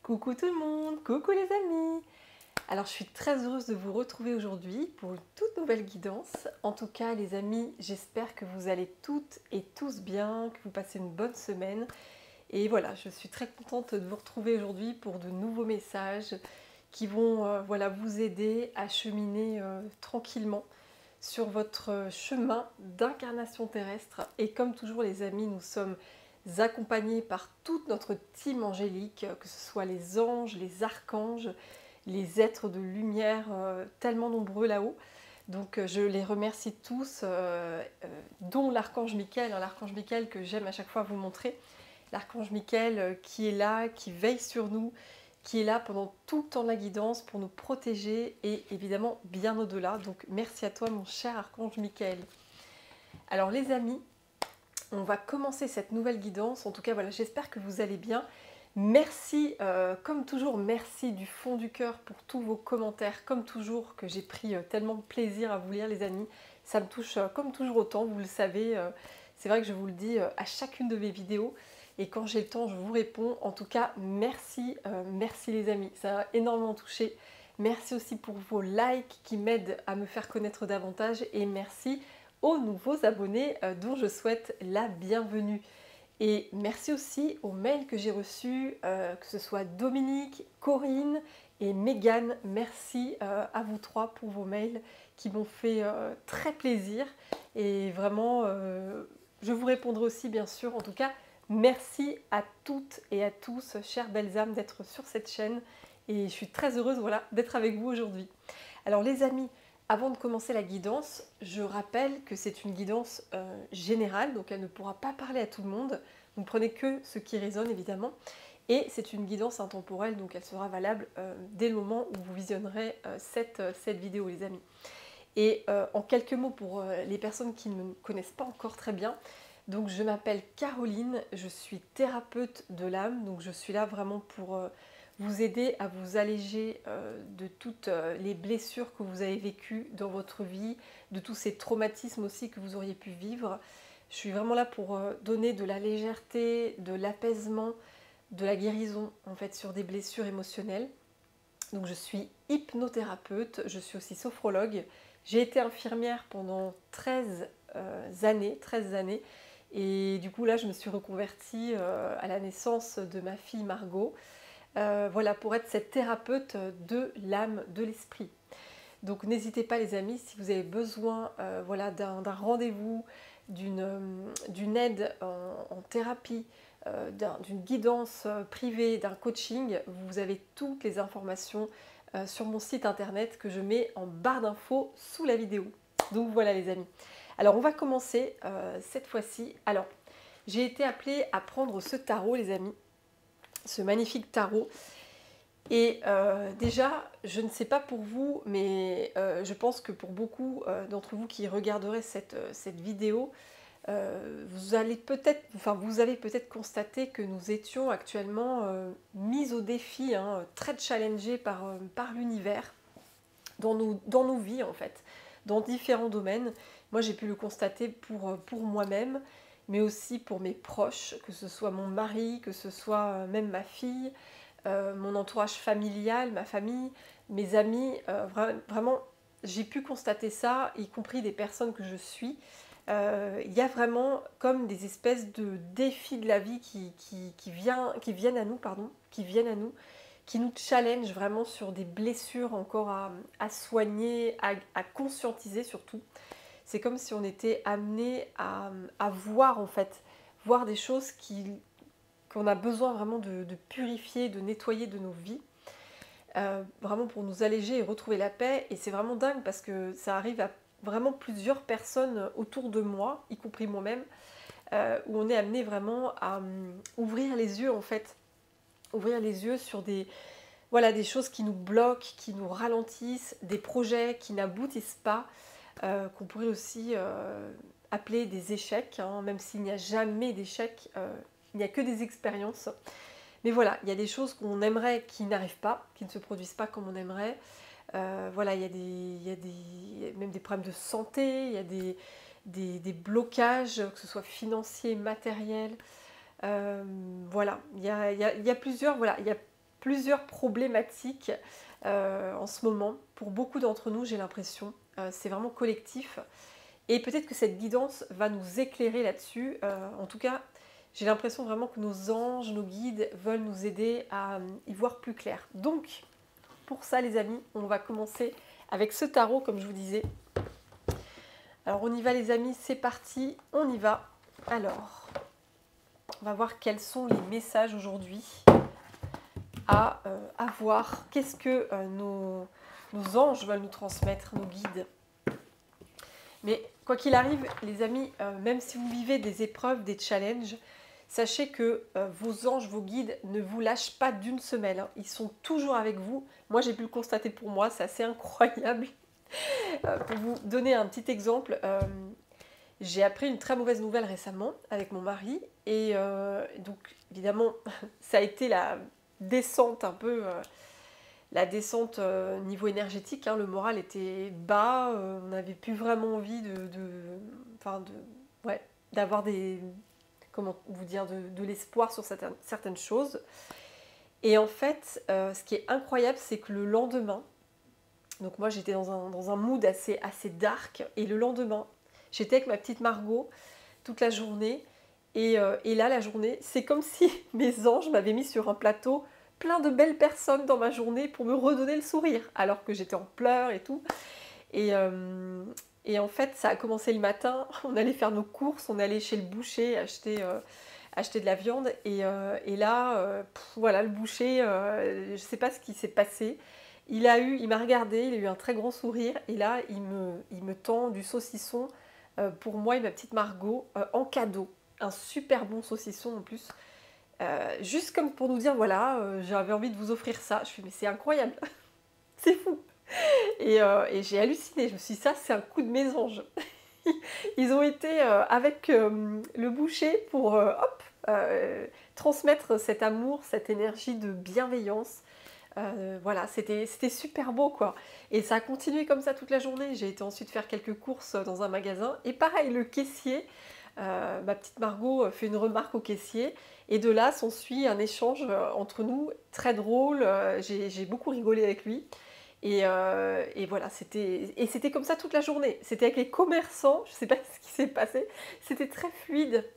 Coucou tout le monde, coucou les amis. Alors je suis très heureuse de vous retrouver aujourd'hui pour une toute nouvelle guidance. En tout cas les amis, j'espère que vous allez toutes et tous bien, que vous passez une bonne semaine. Et voilà, je suis très contente de vous retrouver aujourd'hui pour de nouveaux messages qui vont voilà, vous aider à cheminer tranquillement sur votre chemin d'incarnation terrestre. Et comme toujours les amis, nous sommes accompagnés par toute notre team angélique, que ce soit les anges, les archanges, les êtres de lumière tellement nombreux là-haut. Donc je les remercie tous, dont l'archange Michael, l'archange Michael que j'aime à chaque fois vous montrer. L'archange Michael qui est là, qui veille sur nous, qui est là pendant tout le temps de la guidance pour nous protéger et évidemment bien au-delà. Donc merci à toi mon cher archange Michael. Alors les amis, on va commencer cette nouvelle guidance. En tout cas voilà, j'espère que vous allez bien. Merci, comme toujours, merci du fond du cœur pour tous vos commentaires, comme toujours, que j'ai pris tellement de plaisir à vous lire les amis. Ça me touche comme toujours autant, vous le savez, c'est vrai que je vous le dis à chacune de mes vidéos. Et quand j'ai le temps, je vous réponds. En tout cas, merci, merci les amis, ça m'a énormément touché. Merci aussi pour vos likes qui m'aident à me faire connaître davantage. Et merci aux nouveaux abonnés dont je souhaite la bienvenue. Et merci aussi aux mails que j'ai reçus, que ce soit Dominique, Corinne et Mégane. Merci à vous trois pour vos mails qui m'ont fait très plaisir. Et vraiment, je vous répondrai aussi bien sûr. En tout cas, merci à toutes et à tous, chères belles âmes, d'être sur cette chaîne. Et je suis très heureuse voilà, d'être avec vous aujourd'hui. Alors les amis, avant de commencer la guidance, je rappelle que c'est une guidance générale, donc elle ne pourra pas parler à tout le monde. Vous ne prenez que ce qui résonne évidemment. Et c'est une guidance intemporelle, donc elle sera valable dès le moment où vous visionnerez cette vidéo les amis. Et en quelques mots pour les personnes qui ne me connaissent pas encore très bien, donc je m'appelle Caroline, je suis thérapeute de l'âme, donc je suis là vraiment pour vous aider à vous alléger de toutes les blessures que vous avez vécues dans votre vie, de tous ces traumatismes aussi que vous auriez pu vivre. Je suis vraiment là pour donner de la légèreté, de l'apaisement, de la guérison en fait sur des blessures émotionnelles. Donc je suis hypnothérapeute, je suis aussi sophrologue. J'ai été infirmière pendant 13 années. Et du coup là je me suis reconvertie à la naissance de ma fille Margot. Voilà, pour être cette thérapeute de l'âme, de l'esprit. Donc n'hésitez pas les amis, si vous avez besoin voilà, d'un rendez-vous, d'une aide en thérapie, d'une guidance privée, d'un coaching, vous avez toutes les informations sur mon site internet que je mets en barre d'infos sous la vidéo. Donc voilà les amis. Alors on va commencer cette fois-ci. Alors j'ai été appelée à prendre ce tarot les amis, ce magnifique tarot. Et déjà, je ne sais pas pour vous, mais je pense que pour beaucoup d'entre vous qui regarderaient cette vidéo, vous avez peut-être constaté que nous étions actuellement mis au défi, hein, très challengés par l'univers, dans nos vies en fait, dans différents domaines. Moi j'ai pu le constater pour moi-même, mais aussi pour mes proches, que ce soit mon mari, que ce soit même ma fille, mon entourage familial, ma famille, mes amis, vraiment j'ai pu constater ça, y compris des personnes que je suis. Il y a vraiment comme des espèces de défis de la vie qui viennent à nous, qui nous challenge vraiment sur des blessures encore à soigner, à conscientiser surtout. C'est comme si on était amené à voir en fait, voir des choses qu'on a besoin vraiment de purifier, de nettoyer de nos vies, vraiment pour nous alléger et retrouver la paix. Et c'est vraiment dingue parce que ça arrive à vraiment plusieurs personnes autour de moi, y compris moi-même, où on est amené vraiment à ouvrir les yeux en fait, ouvrir les yeux sur des choses qui nous bloquent, qui nous ralentissent, des projets qui n'aboutissent pas, qu'on pourrait aussi appeler des échecs, hein, même s'il n'y a jamais d'échecs, il n'y a que des expériences. Mais voilà, il y a des choses qu'on aimerait qui n'arrivent pas, qui ne se produisent pas comme on aimerait. Voilà, il y a même des problèmes de santé, il y a des blocages, que ce soit financiers, matériels. Voilà, il y a plusieurs, voilà, il y a plusieurs problématiques en ce moment. Pour beaucoup d'entre nous, j'ai l'impression. C'est vraiment collectif. Et peut-être que cette guidance va nous éclairer là-dessus. En tout cas, j'ai l'impression vraiment que nos anges, nos guides veulent nous aider à y voir plus clair. Donc, pour ça les amis, on va commencer avec ce tarot comme je vous disais. Alors on y va les amis, c'est parti, on y va. Alors, on va voir quels sont les messages aujourd'hui à avoir. Qu'est-ce que nos anges veulent nous transmettre, nos guides. Mais quoi qu'il arrive, les amis, même si vous vivez des épreuves, des challenges, sachez que vos anges, vos guides ne vous lâchent pas d'une semelle. Hein. Ils sont toujours avec vous. Moi, j'ai pu le constater pour moi, c'est assez incroyable. Pour vous donner un petit exemple, j'ai appris une très mauvaise nouvelle récemment avec mon mari. Et donc, évidemment, ça a été la descente un peu... la descente niveau énergétique, hein, le moral était bas, on n'avait plus vraiment envie d'avoir des, comment vous dire, de l'espoir sur certaines choses. Et en fait, ce qui est incroyable, c'est que le lendemain, donc moi j'étais dans un mood assez dark, et le lendemain, j'étais avec ma petite Margot toute la journée, et là la journée, c'est comme si mes anges m'avaient mis sur un plateau plein de belles personnes dans ma journée pour me redonner le sourire, alors que j'étais en pleurs et tout. Et en fait, ça a commencé le matin, on allait faire nos courses, on allait chez le boucher acheter de la viande, et là, voilà, le boucher, je ne sais pas ce qui s'est passé, il m'a regardé, il a eu un très grand sourire, et là, il me tend du saucisson pour moi et ma petite Margot en cadeau. Un super bon saucisson en plus. Juste comme pour nous dire, voilà, j'avais envie de vous offrir ça. Je fais, mais c'est incroyable, c'est fou. Et j'ai halluciné, je me suis dit, ça c'est un coup de mes anges. Ils ont été avec le boucher pour transmettre cet amour, cette énergie de bienveillance. Voilà, c'était super beau quoi. Et ça a continué comme ça toute la journée. J'ai été ensuite faire quelques courses dans un magasin. Et pareil, le caissier, ma petite Margot fait une remarque au caissier. Et de là s'ensuit un échange entre nous, très drôle. J'ai beaucoup rigolé avec lui. Et voilà, c'était comme ça toute la journée. C'était avec les commerçants, je ne sais pas ce qui s'est passé. C'était très fluide.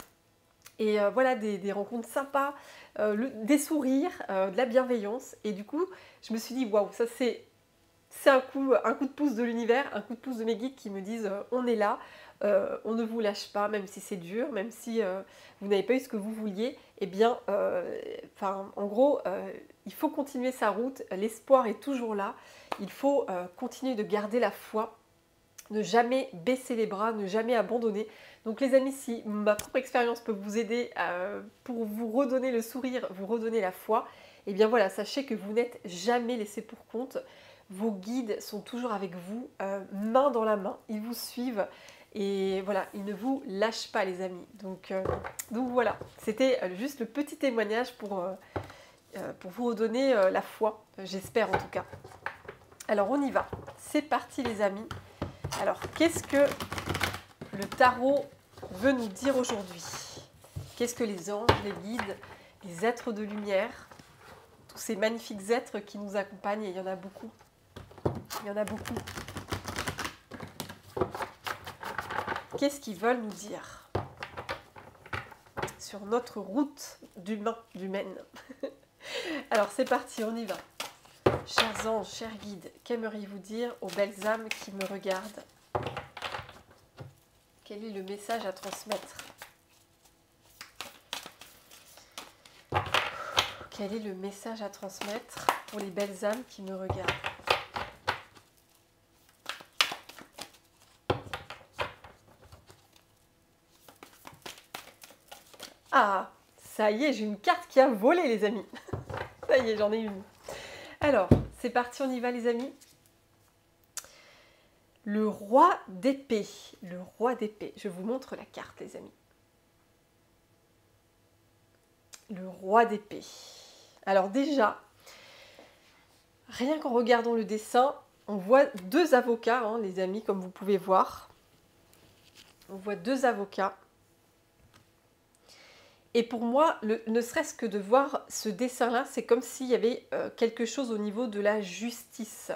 Et voilà, des rencontres sympas, des sourires, de la bienveillance. Et du coup, je me suis dit, waouh, ça c'est un coup de pouce de l'univers, un coup de pouce de mes guides qui me disent, on est là, on ne vous lâche pas, même si c'est dur, même si vous n'avez pas eu ce que vous vouliez. Eh bien, en gros, il faut continuer sa route, l'espoir est toujours là. Il faut continuer de garder la foi, ne jamais baisser les bras, ne jamais abandonner. Donc les amis, si ma propre expérience peut vous aider pour vous redonner le sourire, vous redonner la foi, eh bien voilà, sachez que vous n'êtes jamais laissé pour compte. Vos guides sont toujours avec vous, main dans la main, ils vous suivent. Et voilà, ils ne vous lâchent pas les amis. Donc voilà, c'était juste le petit témoignage pour vous redonner la foi, j'espère en tout cas. Alors on y va, c'est parti les amis. Alors qu'est-ce que le tarot veut nous dire aujourd'hui? Qu'est-ce que les anges, les guides, les êtres de lumière, tous ces magnifiques êtres qui nous accompagnent, et il y en a beaucoup. Il y en a beaucoup. Qu'est-ce qu'ils veulent nous dire sur notre route d'humaine? Alors c'est parti, on y va. Chers anges, chers guides, qu'aimeriez-vous dire aux belles âmes qui me regardent? Quel est le message à transmettre? Quel est le message à transmettre pour les belles âmes qui me regardent? Ah, ça y est, j'ai une carte qui a volé les amis. Ça y est, j'en ai une. Alors, c'est parti, on y va les amis. Le roi d'épée. Le roi d'épée. Je vous montre la carte les amis. Le roi d'épée. Alors déjà, rien qu'en regardant le dessin, on voit deux avocats, hein, les amis, comme vous pouvez voir. On voit deux avocats. Et pour moi, ne serait-ce que de voir ce dessin-là, c'est comme s'il y avait quelque chose au niveau de la justice.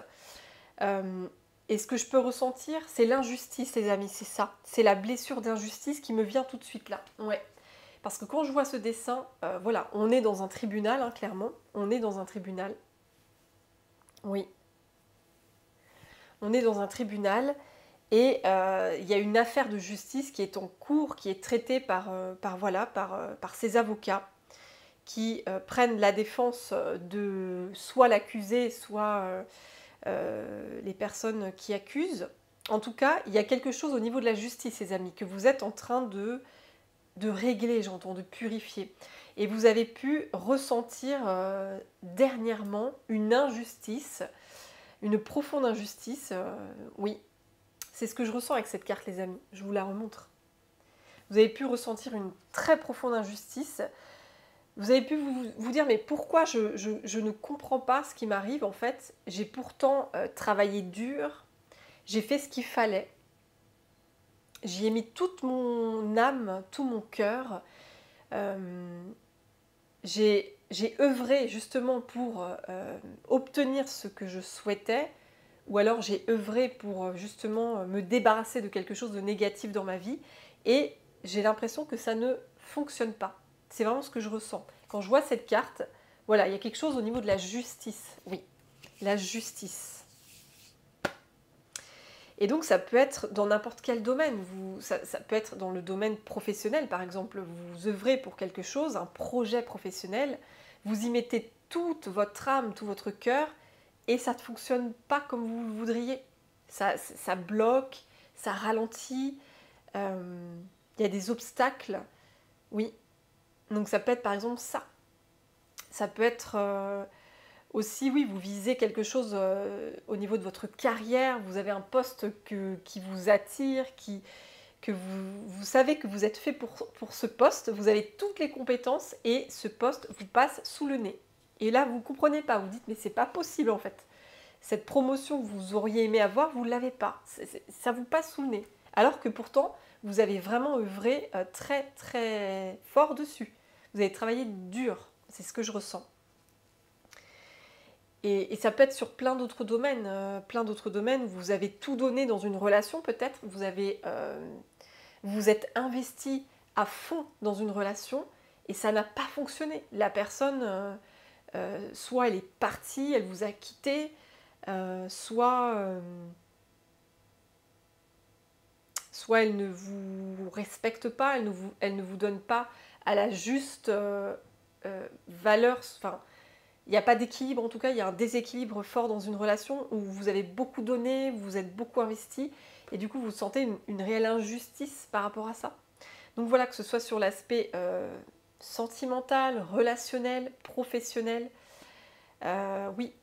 Et ce que je peux ressentir, c'est l'injustice, les amis, c'est ça. C'est la blessure d'injustice qui me vient tout de suite là. Ouais. Parce que quand je vois ce dessin, voilà, on est dans un tribunal, hein, clairement. On est dans un tribunal. Oui. On est dans un tribunal et il y a une affaire de justice qui est en cours, qui est traitée par ces avocats qui prennent la défense de soit l'accusé, soit les personnes qui accusent. En tout cas, il y a quelque chose au niveau de la justice, les amis, que vous êtes en train de régler, j'entends, de purifier. Et vous avez pu ressentir dernièrement une injustice, une profonde injustice. Oui, c'est ce que je ressens avec cette carte, les amis. Je vous la remontre. Vous avez pu ressentir une très profonde injustice. Vous avez pu vous dire, mais pourquoi je ne comprends pas ce qui m'arrive en fait. J'ai pourtant travaillé dur, j'ai fait ce qu'il fallait. J'y ai mis toute mon âme, tout mon cœur. J'ai œuvré justement pour obtenir ce que je souhaitais, ou alors j'ai œuvré pour justement me débarrasser de quelque chose de négatif dans ma vie, et j'ai l'impression que ça ne fonctionne pas. C'est vraiment ce que je ressens. Quand je vois cette carte, voilà, il y a quelque chose au niveau de la justice. Oui, la justice. Et donc ça peut être dans n'importe quel domaine. Ça peut être dans le domaine professionnel, par exemple. Vous œuvrez pour quelque chose, un projet professionnel. Vous y mettez toute votre âme, tout votre cœur, et ça ne fonctionne pas comme vous le voudriez. Ça bloque, ça ralentit. Il y a des obstacles. Oui. Donc ça peut être par exemple ça. Ça peut être aussi, oui, vous visez quelque chose au niveau de votre carrière, vous avez un poste qui vous attire, que vous savez que vous êtes fait pour ce poste, vous avez toutes les compétences et ce poste vous passe sous le nez. Et là, vous ne comprenez pas, vous dites, mais c'est pas possible en fait. Cette promotion que vous auriez aimé avoir, vous ne l'avez pas. Ça vous passe sous le nez. Alors que pourtant, vous avez vraiment œuvré très très fort dessus. Vous avez travaillé dur, c'est ce que je ressens. Et ça peut être sur plein d'autres domaines. Où vous avez tout donné dans une relation peut-être. Vous vous êtes investi à fond dans une relation et ça n'a pas fonctionné. La personne, soit elle est partie, elle vous a quitté, soit elle ne vous respecte pas, elle ne vous donne pas à la juste valeur. Enfin, il n'y a pas d'équilibre, en tout cas, il y a un déséquilibre fort dans une relation où vous avez beaucoup donné, vous vous êtes beaucoup investi, et du coup, vous sentez une réelle injustice par rapport à ça. Donc voilà, que ce soit sur l'aspect sentimental, relationnel, professionnel, oui,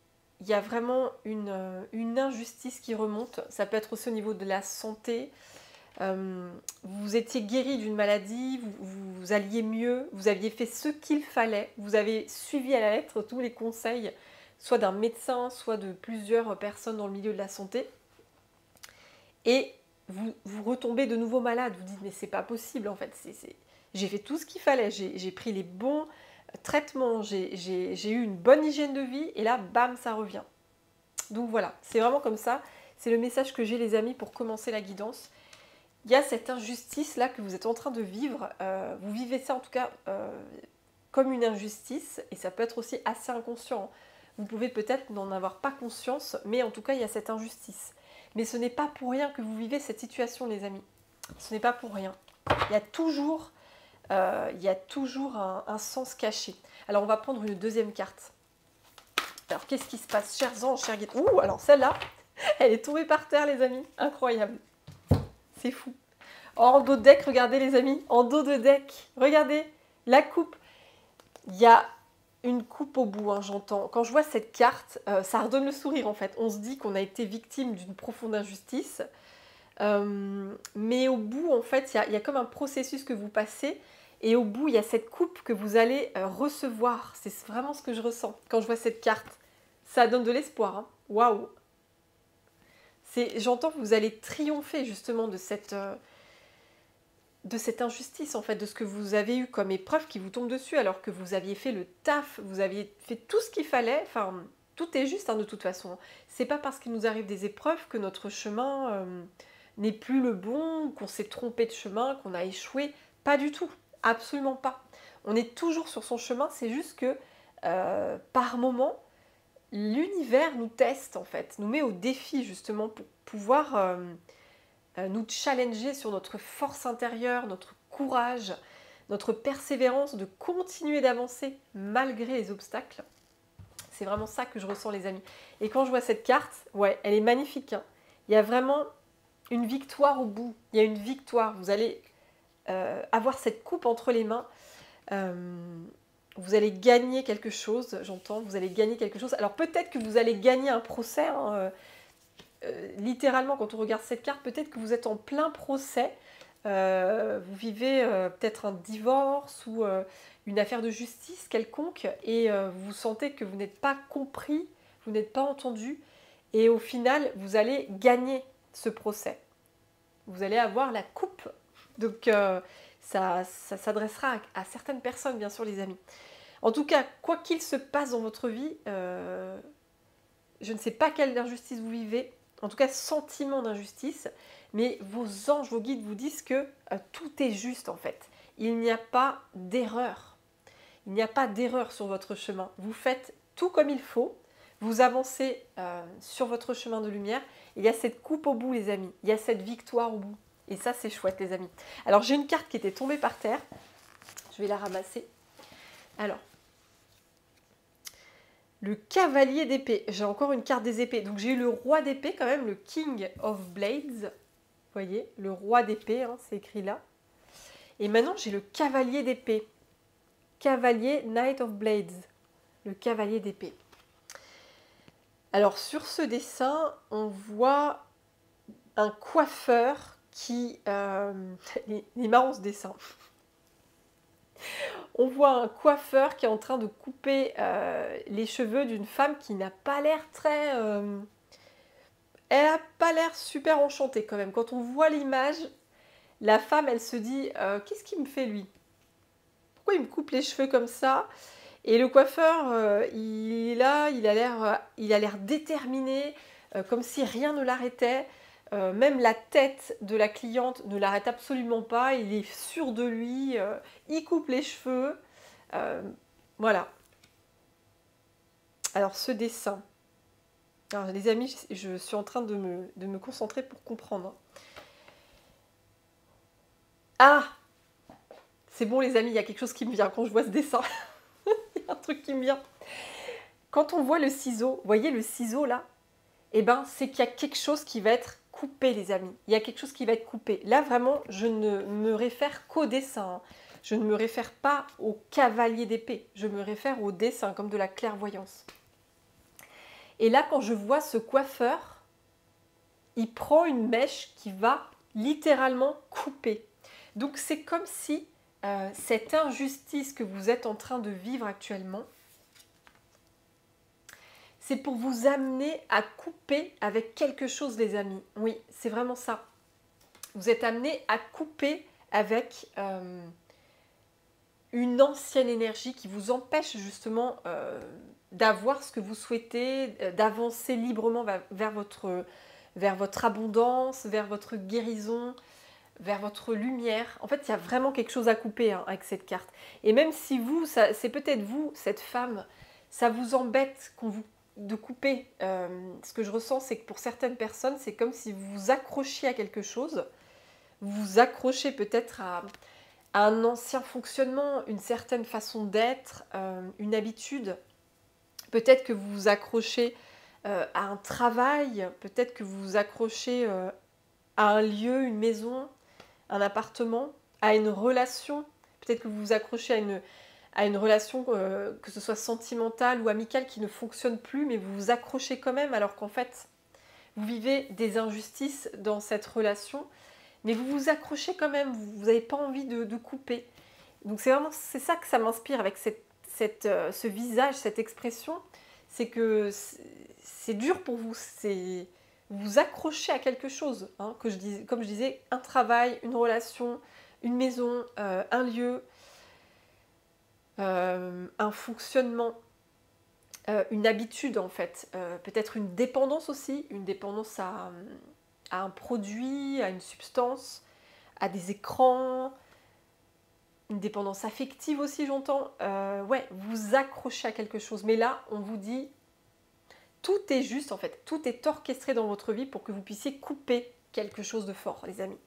il y a vraiment une injustice qui remonte. Ça peut être aussi au niveau de la santé. Vous étiez guéri d'une maladie, vous alliez mieux, vous aviez fait ce qu'il fallait, vous avez suivi à la lettre tous les conseils, soit d'un médecin, soit de plusieurs personnes dans le milieu de la santé, et vous retombez de nouveau malade, vous dites mais c'est pas possible en fait, j'ai fait tout ce qu'il fallait, j'ai pris les bons traitements, j'ai eu une bonne hygiène de vie, et là bam, ça revient. Donc voilà, c'est vraiment comme ça, c'est le message que j'ai les amis pour commencer la guidance. Il y a cette injustice-là que vous êtes en train de vivre. Vous vivez ça en tout cas comme une injustice, et ça peut être aussi assez inconscient. Vous pouvez peut-être n'en avoir pas conscience, mais en tout cas il y a cette injustice. Mais ce n'est pas pour rien que vous vivez cette situation, les amis. Ce n'est pas pour rien. Il y a toujours, un sens caché. Alors on va prendre une deuxième carte. Alors qu'est-ce qui se passe, chers anges, chers guides? Ouh, alors celle-là, elle est tombée par terre, les amis. Incroyable. C'est fou. En dos de deck, regardez les amis, en dos de deck, regardez, la coupe. Il y a une coupe au bout, hein, j'entends. Quand je vois cette carte, ça redonne le sourire en fait. On se dit qu'on a été victime d'une profonde injustice. Mais au bout, en fait, il y a comme un processus que vous passez. Et au bout, il y a cette coupe que vous allez recevoir. C'est vraiment ce que je ressens quand je vois cette carte. Ça donne de l'espoir. Hein. Waouh! J'entends que vous allez triompher justement de cette de cette injustice, en fait, de ce que vous avez eu comme épreuve qui vous tombe dessus, alors que vous aviez fait le taf, vous aviez fait tout ce qu'il fallait, enfin, tout est juste, hein, de toute façon. C'est pas parce qu'il nous arrive des épreuves que notre chemin n'est plus le bon, qu'on s'est trompé de chemin, qu'on a échoué, pas du tout, absolument pas. On est toujours sur son chemin, c'est juste que, par moment, l'univers nous teste, en fait, nous met au défi, justement, pour pouvoir nous challenger sur notre force intérieure, notre courage, notre persévérance de continuer d'avancer malgré les obstacles. C'est vraiment ça que je ressens, les amis. Et quand je vois cette carte, ouais, elle est magnifique, hein. Il y a vraiment une victoire au bout. Il y a une victoire. Vous allez avoir cette coupe entre les mains. Vous allez gagner quelque chose, j'entends. Vous allez gagner quelque chose. Alors peut-être que vous allez gagner un procès, hein, littéralement, quand on regarde cette carte, peut-être que vous êtes en plein procès, vous vivez peut-être un divorce ou une affaire de justice quelconque, et vous sentez que vous n'êtes pas compris, vous n'êtes pas entendu, et au final, vous allez gagner ce procès. Vous allez avoir la coupe. Donc, ça s'adressera à certaines personnes, bien sûr, les amis. En tout cas, quoi qu'il se passe dans votre vie, je ne sais pas quelle injustice vous vivez, en tout cas sentiment d'injustice, mais vos anges, vos guides vous disent que tout est juste, en fait. Il n'y a pas d'erreur. Il n'y a pas d'erreur sur votre chemin. Vous faites tout comme il faut, vous avancez sur votre chemin de lumière. Il y a cette coupe au bout, les amis. Il y a cette victoire au bout. Et ça, c'est chouette, les amis. Alors, j'ai une carte qui était tombée par terre. Je vais la ramasser. Alors, le cavalier d'épée. J'ai encore une carte des épées. Donc, j'ai eu le roi d'épée quand même, le King of Blades. Vous voyez, le roi d'épée, hein, c'est écrit là. Et maintenant, j'ai le cavalier d'épée. Cavalier Knight of Blades. Le cavalier d'épée. Alors, sur ce dessin, on voit un coiffeur qui... il est marrant ce dessin. On voit un coiffeur qui est en train de couper les cheveux d'une femme qui n'a pas l'air très... elle n'a pas l'air super enchantée quand même. Quand on voit l'image, la femme, elle se dit qu'est-ce qu'il me fait lui? Pourquoi il me coupe les cheveux comme ça? Et le coiffeur, il a l'air déterminé, comme si rien ne l'arrêtait. Même la tête de la cliente ne l'arrête absolument pas. Il est sûr de lui. Il coupe les cheveux. Voilà. Alors ce dessin. Alors les amis, je suis en train de me concentrer pour comprendre. Ah! C'est bon les amis, il y a quelque chose qui me vient quand je vois ce dessin. Il y a un truc qui me vient. Quand on voit le ciseau, vous voyez le ciseau là? Eh ben, c'est qu'il y a quelque chose qui va être coupé, les amis. Il y a quelque chose qui va être coupé. Là, vraiment, je ne me réfère qu'au dessin, hein. Je ne me réfère pas au cavalier d'épée. Je me réfère au dessin, comme de la clairvoyance. Et là, quand je vois ce coiffeur, il prend une mèche qui va littéralement couper. Donc, c'est comme si cette injustice que vous êtes en train de vivre actuellement, c'est pour vous amener à couper avec quelque chose, les amis. Oui, c'est vraiment ça. Vous êtes amené à couper avec une ancienne énergie qui vous empêche justement d'avoir ce que vous souhaitez, d'avancer librement vers votre abondance, vers votre guérison, vers votre lumière. En fait, il y a vraiment quelque chose à couper, hein, avec cette carte. Et même si vous, c'est peut-être vous, cette femme, ça vous embête de couper. Ce que je ressens, c'est que pour certaines personnes, c'est comme si vous vous accrochiez à quelque chose. Vous vous accrochez peut-être à un ancien fonctionnement, une certaine façon d'être, une habitude. Peut-être que vous vous accrochez à un travail, peut-être que vous vous accrochez à un lieu, une maison, un appartement, à une relation. Peut-être que vous vous accrochez à une relation, que ce soit sentimentale ou amicale, qui ne fonctionne plus, mais vous vous accrochez quand même, alors qu'en fait, vous vivez des injustices dans cette relation, mais vous vous accrochez quand même, vous n'avez pas envie de couper. Donc c'est ça que ça m'inspire avec ce visage, cette expression, c'est que c'est dur pour vous, vous vous accrochez à quelque chose, hein, comme je disais, un travail, une relation, une maison, un lieu, un fonctionnement, une habitude en fait, peut-être une dépendance aussi, une dépendance à un produit, à une substance, à des écrans, une dépendance affective aussi j'entends. Ouais, vous accrochez à quelque chose. Mais là, on vous dit, tout est juste en fait, tout est orchestré dans votre vie pour que vous puissiez couper quelque chose de fort, les amis.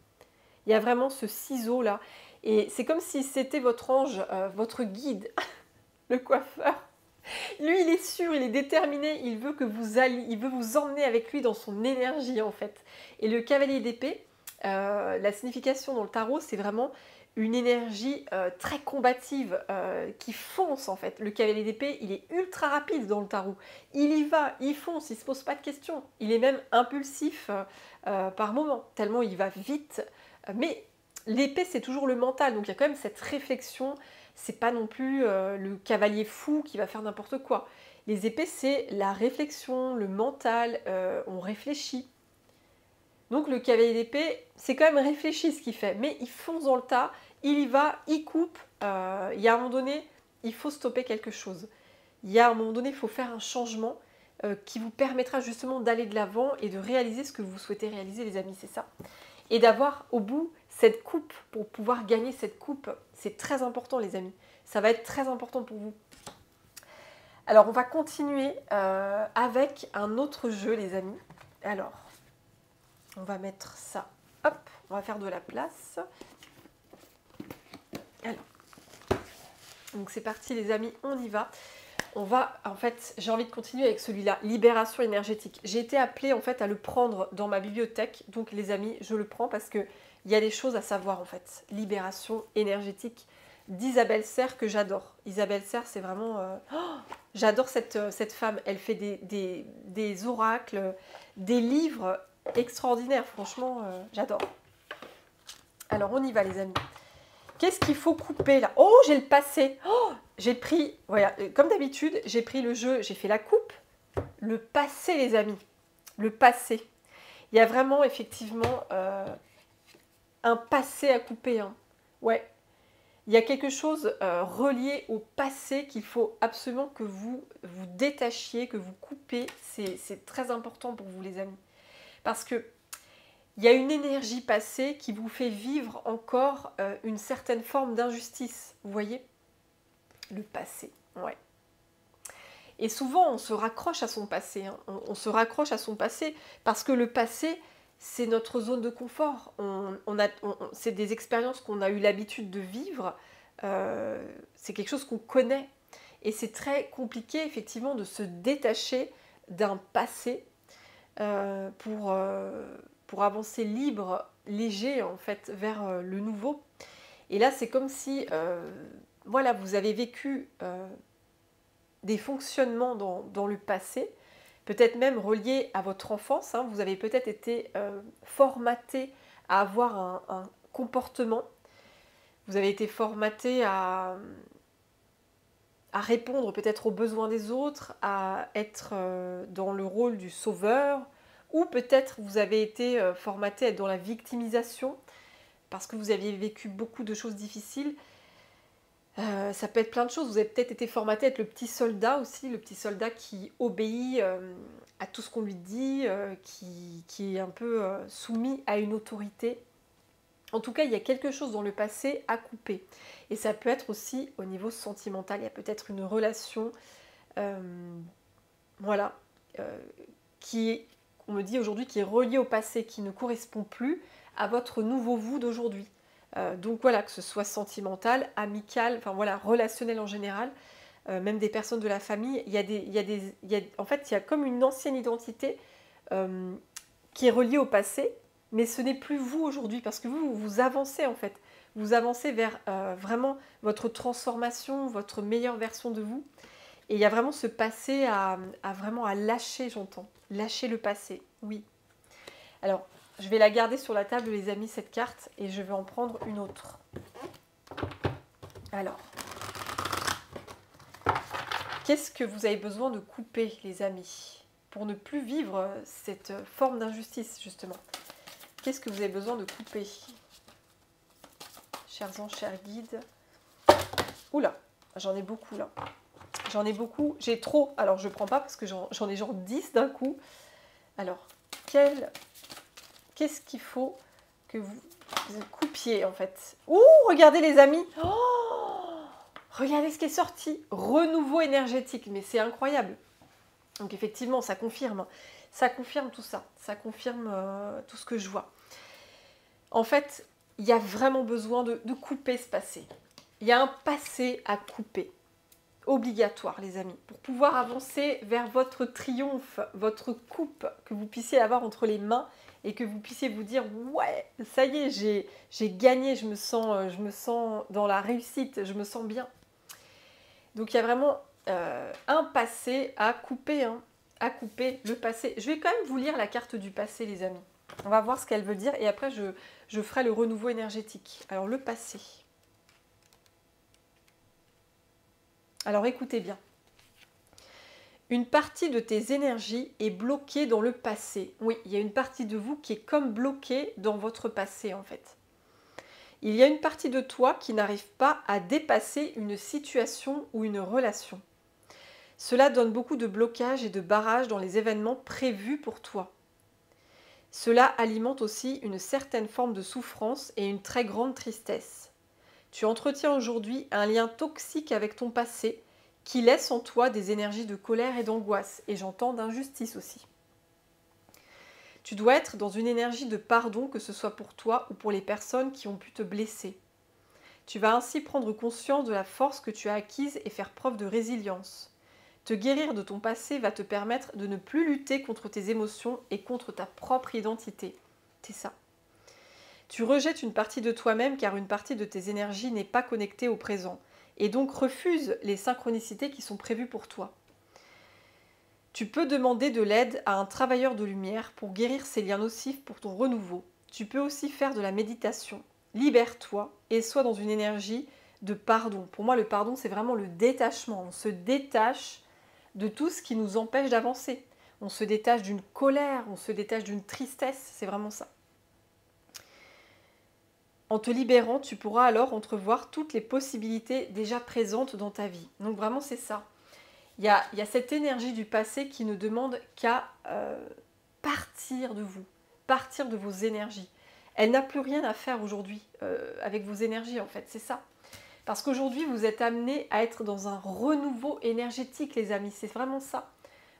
Il y a vraiment ce ciseau là, et c'est comme si c'était votre ange, votre guide, le coiffeur. Lui, il est sûr, il est déterminé, il veut que vous alliez, il veut vous emmener avec lui dans son énergie en fait. Et le cavalier d'épée, la signification dans le tarot, c'est vraiment une énergie très combative qui fonce en fait. Le cavalier d'épée, il est ultra rapide dans le tarot. Il y va, il fonce, il se pose pas de questions. Il est même impulsif par moment, tellement il va vite. Mais l'épée, c'est toujours le mental, donc il y a quand même cette réflexion. C'est pas non plus le cavalier fou qui va faire n'importe quoi. Les épées, c'est la réflexion, le mental, on réfléchit. Donc le cavalier d'épée, c'est quand même réfléchi ce qu'il fait, mais il fonce dans le tas, il y va, il coupe. Il y a un moment donné, il faut stopper quelque chose. Il y a un moment donné, il faut faire un changement qui vous permettra justement d'aller de l'avant et de réaliser ce que vous souhaitez réaliser, les amis, c'est ça. Et d'avoir au bout cette coupe, pour pouvoir gagner cette coupe, c'est très important les amis. Ça va être très important pour vous. Alors on va continuer avec un autre jeu les amis. Alors, on va mettre ça, hop, on va faire de la place. Alors, donc c'est parti les amis, on y va. On va, en fait, j'ai envie de continuer avec celui-là, libération énergétique. J'ai été appelée en fait à le prendre dans ma bibliothèque, donc les amis, je le prends parce que il y a des choses à savoir en fait. Libération énergétique d'Isabelle Serre que j'adore. Isabelle Serre, c'est vraiment, j'adore cette femme. Elle fait des oracles, des livres extraordinaires. Franchement, j'adore. Alors on y va les amis. Qu'est-ce qu'il faut couper là? Oh, j'ai le passé. Oh, j'ai pris, voilà, comme d'habitude, j'ai pris le jeu, j'ai fait la coupe. Le passé, les amis. Le passé. Il y a vraiment, effectivement, un passé à couper. Hein. Ouais. Il y a quelque chose relié au passé qu'il faut absolument que vous vous détachiez, que vous coupez. C'est très important pour vous, les amis. Parce que il y a une énergie passée qui vous fait vivre encore une certaine forme d'injustice. Vous voyez? Le passé, ouais. Et souvent, on se raccroche à son passé. Hein. On se raccroche à son passé parce que le passé, c'est notre zone de confort. C'est des expériences qu'on a eu l'habitude de vivre. C'est quelque chose qu'on connaît. Et c'est très compliqué, effectivement, de se détacher d'un passé pour avancer libre, léger, en fait, vers le nouveau. Et là, c'est comme si, voilà, vous avez vécu des fonctionnements dans le passé, peut-être même reliés à votre enfance. Hein, vous avez peut-être été formaté à avoir un comportement. Vous avez été formaté à répondre peut-être aux besoins des autres, à être dans le rôle du sauveur, ou peut-être vous avez été formaté à être dans la victimisation, parce que vous aviez vécu beaucoup de choses difficiles. Ça peut être plein de choses. Vous avez peut-être été formaté à être le petit soldat aussi, le petit soldat qui obéit à tout ce qu'on lui dit, qui est un peu soumis à une autorité. En tout cas, il y a quelque chose dans le passé à couper. Et ça peut être aussi au niveau sentimental. Il y a peut-être une relation, voilà, qui, on me dit aujourd'hui, qui est reliée au passé, qui ne correspond plus à votre nouveau vous d'aujourd'hui. Donc voilà, que ce soit sentimental, amical, enfin voilà, relationnel en général, même des personnes de la famille, en fait, il y a comme une ancienne identité qui est reliée au passé, mais ce n'est plus vous aujourd'hui, parce que vous avancez en fait. Vous avancez vers vraiment votre transformation, votre meilleure version de vous. Et il y a vraiment ce passé vraiment à lâcher, j'entends. Lâcher le passé, oui. Alors, je vais la garder sur la table, les amis, cette carte, et je vais en prendre une autre. Alors, qu'est-ce que vous avez besoin de couper, les amis, pour ne plus vivre cette forme d'injustice, justement? Qu'est-ce que vous avez besoin de couper? chers anges, chers guides. Oula, j'en ai beaucoup là. J'en ai beaucoup. J'ai trop. Alors, je ne prends pas parce que j'en ai genre 10 d'un coup. Alors, qu'est-ce qu'il faut que vous coupiez en fait? Ouh, regardez les amis. Oh, regardez ce qui est sorti. Renouveau énergétique. Mais c'est incroyable. Donc, effectivement, ça confirme. Ça confirme tout ça. Ça confirme tout ce que je vois. En fait, il y a vraiment besoin de couper ce passé. Il y a un passé à couper. Obligatoire, les amis. Pour pouvoir avancer vers votre triomphe, votre coupe que vous puissiez avoir entre les mains et que vous puissiez vous dire « Ouais, ça y est, j'ai gagné, je me sens dans la réussite, je me sens bien. » Donc, il y a vraiment un passé à couper, à couper le passé. Je vais quand même vous lire la carte du passé, les amis. On va voir ce qu'elle veut dire et après, je ferai le renouveau énergétique. Alors, le passé. Alors, écoutez bien. Une partie de tes énergies est bloquée dans le passé. Oui, il y a une partie de vous qui est comme bloquée dans votre passé, en fait. Il y a une partie de toi qui n'arrive pas à dépasser une situation ou une relation. Cela donne beaucoup de blocages et de barrages dans les événements prévus pour toi. Cela alimente aussi une certaine forme de souffrance et une très grande tristesse. Tu entretiens aujourd'hui un lien toxique avec ton passé qui laisse en toi des énergies de colère et d'angoisse, et j'entends d'injustice aussi. Tu dois être dans une énergie de pardon, que ce soit pour toi ou pour les personnes qui ont pu te blesser. Tu vas ainsi prendre conscience de la force que tu as acquise et faire preuve de résilience. Te guérir de ton passé va te permettre de ne plus lutter contre tes émotions et contre ta propre identité. C'est ça. Tu rejettes une partie de toi-même car une partie de tes énergies n'est pas connectée au présent et donc refuse les synchronicités qui sont prévues pour toi. Tu peux demander de l'aide à un travailleur de lumière pour guérir ces liens nocifs pour ton renouveau. Tu peux aussi faire de la méditation. Libère-toi et sois dans une énergie de pardon. Pour moi, le pardon, c'est vraiment le détachement. On se détache de tout ce qui nous empêche d'avancer. On se détache d'une colère, on se détache d'une tristesse, c'est vraiment ça. En te libérant, tu pourras alors entrevoir toutes les possibilités déjà présentes dans ta vie. Donc vraiment, c'est ça. Il y a cette énergie du passé qui ne demande qu'à partir de vous, partir de vos énergies. Elle n'a plus rien à faire aujourd'hui avec vos énergies, en fait, c'est ça. Parce qu'aujourd'hui, vous êtes amenés à être dans un renouveau énergétique, les amis. C'est vraiment ça.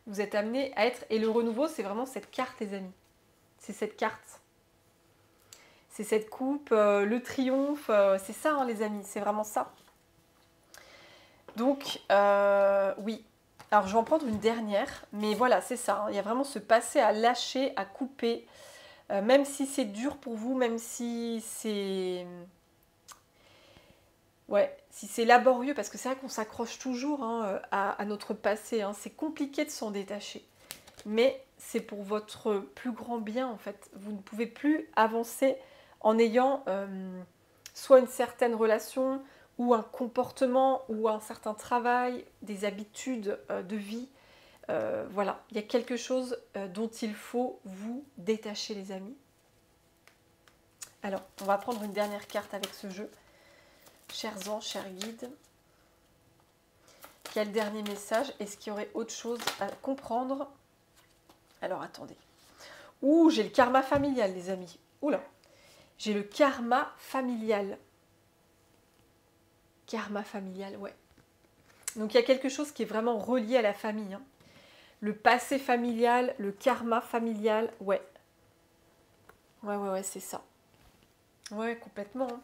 Vous êtes amenés à être... Et le renouveau, c'est vraiment cette carte, les amis. C'est cette carte. C'est cette coupe, le triomphe. C'est ça, hein, les amis. C'est vraiment ça. Donc, oui. Alors, je vais en prendre une dernière. Mais voilà, c'est ça. Hein. Il y a vraiment ce passé à lâcher, à couper. Même si c'est dur pour vous, même si c'est... Ouais, si c'est laborieux, parce que c'est vrai qu'on s'accroche toujours à notre passé, hein. C'est compliqué de s'en détacher. Mais c'est pour votre plus grand bien, en fait. Vous ne pouvez plus avancer en ayant soit une certaine relation, ou un comportement, ou un certain travail, des habitudes de vie. Voilà, il y a quelque chose dont il faut vous détacher, les amis. Alors, on va prendre une dernière carte avec ce jeu. Chers anges, chers guides, quel dernier message? Est-ce qu'il y aurait autre chose à comprendre? Alors, attendez. Ouh, j'ai le karma familial, les amis. Oula, j'ai le karma familial. Karma familial, ouais. Donc, il y a quelque chose qui est vraiment relié à la famille. Hein. Le passé familial, le karma familial, ouais. Ouais, c'est ça. Ouais, complètement. Hein.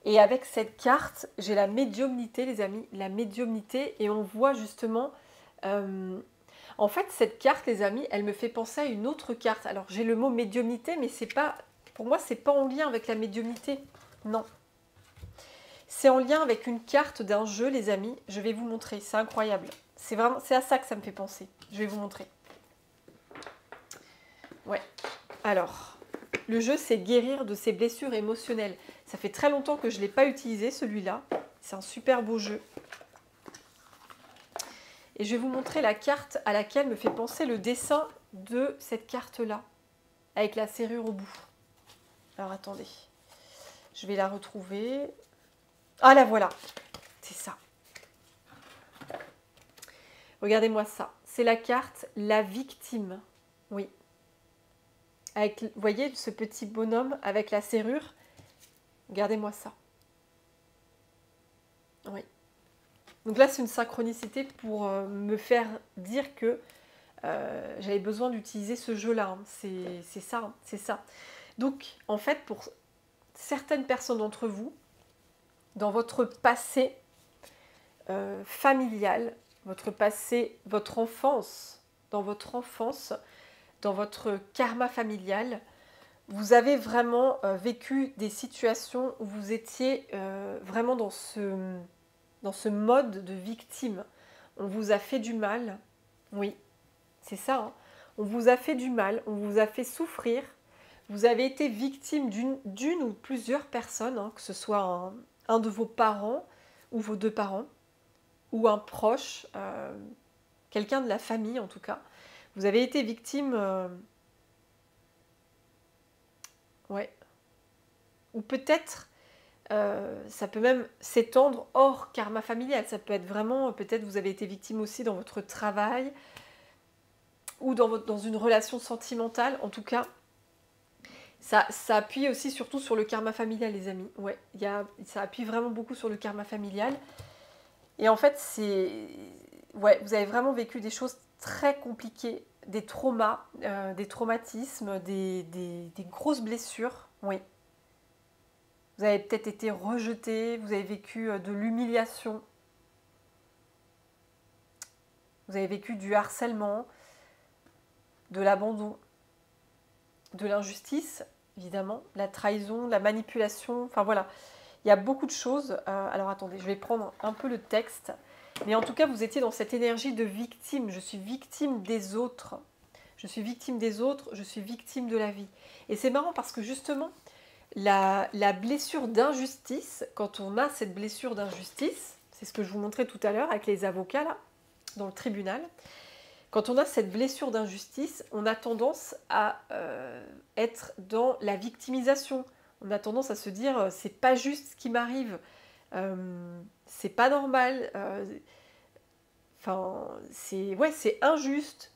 Et avec cette carte, j'ai la médiumnité, les amis, la médiumnité, et on voit justement... en fait, cette carte, les amis, elle me fait penser à une autre carte. Alors, j'ai le mot médiumnité, mais c'est pas... Pour moi, c'est pas en lien avec la médiumnité. Non. C'est en lien avec une carte d'un jeu, les amis. Je vais vous montrer, c'est incroyable. C'est à ça que ça me fait penser. Je vais vous montrer. Ouais. Alors, le jeu, c'est guérir de ses blessures émotionnelles. Ça fait très longtemps que je ne l'ai pas utilisé, celui-là. C'est un super beau jeu. Et je vais vous montrer la carte à laquelle me fait penser le dessin de cette carte-là, avec la serrure au bout. Alors, attendez. Je vais la retrouver. Ah, la voilà. C'est ça. Regardez-moi ça. C'est la carte la victime. Oui. Avec, vous voyez ce petit bonhomme avec la serrure? Regardez-moi ça. Oui. Donc là, c'est une synchronicité pour me faire dire que j'avais besoin d'utiliser ce jeu-là. Hein. C'est ça, hein, c'est ça. Donc, en fait, pour certaines personnes d'entre vous, dans votre passé familial, votre passé, votre enfance, dans votre karma familial, vous avez vraiment vécu des situations où vous étiez vraiment dans ce mode de victime. On vous a fait du mal, oui, c'est ça, hein. On vous a fait du mal, on vous a fait souffrir, vous avez été victime d'une ou plusieurs personnes, hein, que ce soit un de vos parents ou vos deux parents, ou un proche, quelqu'un de la famille en tout cas. Vous avez été victime, ouais, ou peut-être ça peut même s'étendre hors karma familial. Ça peut être vraiment, peut-être vous avez été victime aussi dans votre travail ou dans une relation sentimentale. En tout cas, ça appuie aussi surtout sur le karma familial, les amis. Ouais, ça appuie vraiment beaucoup sur le karma familial. Et en fait, ouais, vous avez vraiment vécu des choses très compliquées, des traumas, des traumatismes, des grosses blessures. Oui. Vous avez peut-être été rejeté, vous avez vécu de l'humiliation, vous avez vécu du harcèlement, de l'abandon, de l'injustice, évidemment, la trahison, la manipulation, enfin voilà. Il y a beaucoup de choses. Alors attendez, je vais prendre un peu le texte. Mais en tout cas, vous étiez dans cette énergie de victime. Je suis victime des autres. Je suis victime des autres, je suis victime de la vie. Et c'est marrant parce que justement, la blessure d'injustice, quand on a cette blessure d'injustice, c'est ce que je vous montrais tout à l'heure avec les avocats là, dans le tribunal, quand on a cette blessure d'injustice, on a tendance à être dans la victimisation. On a tendance à se dire c'est pas juste ce qui m'arrive, c'est pas normal, enfin c'est injuste.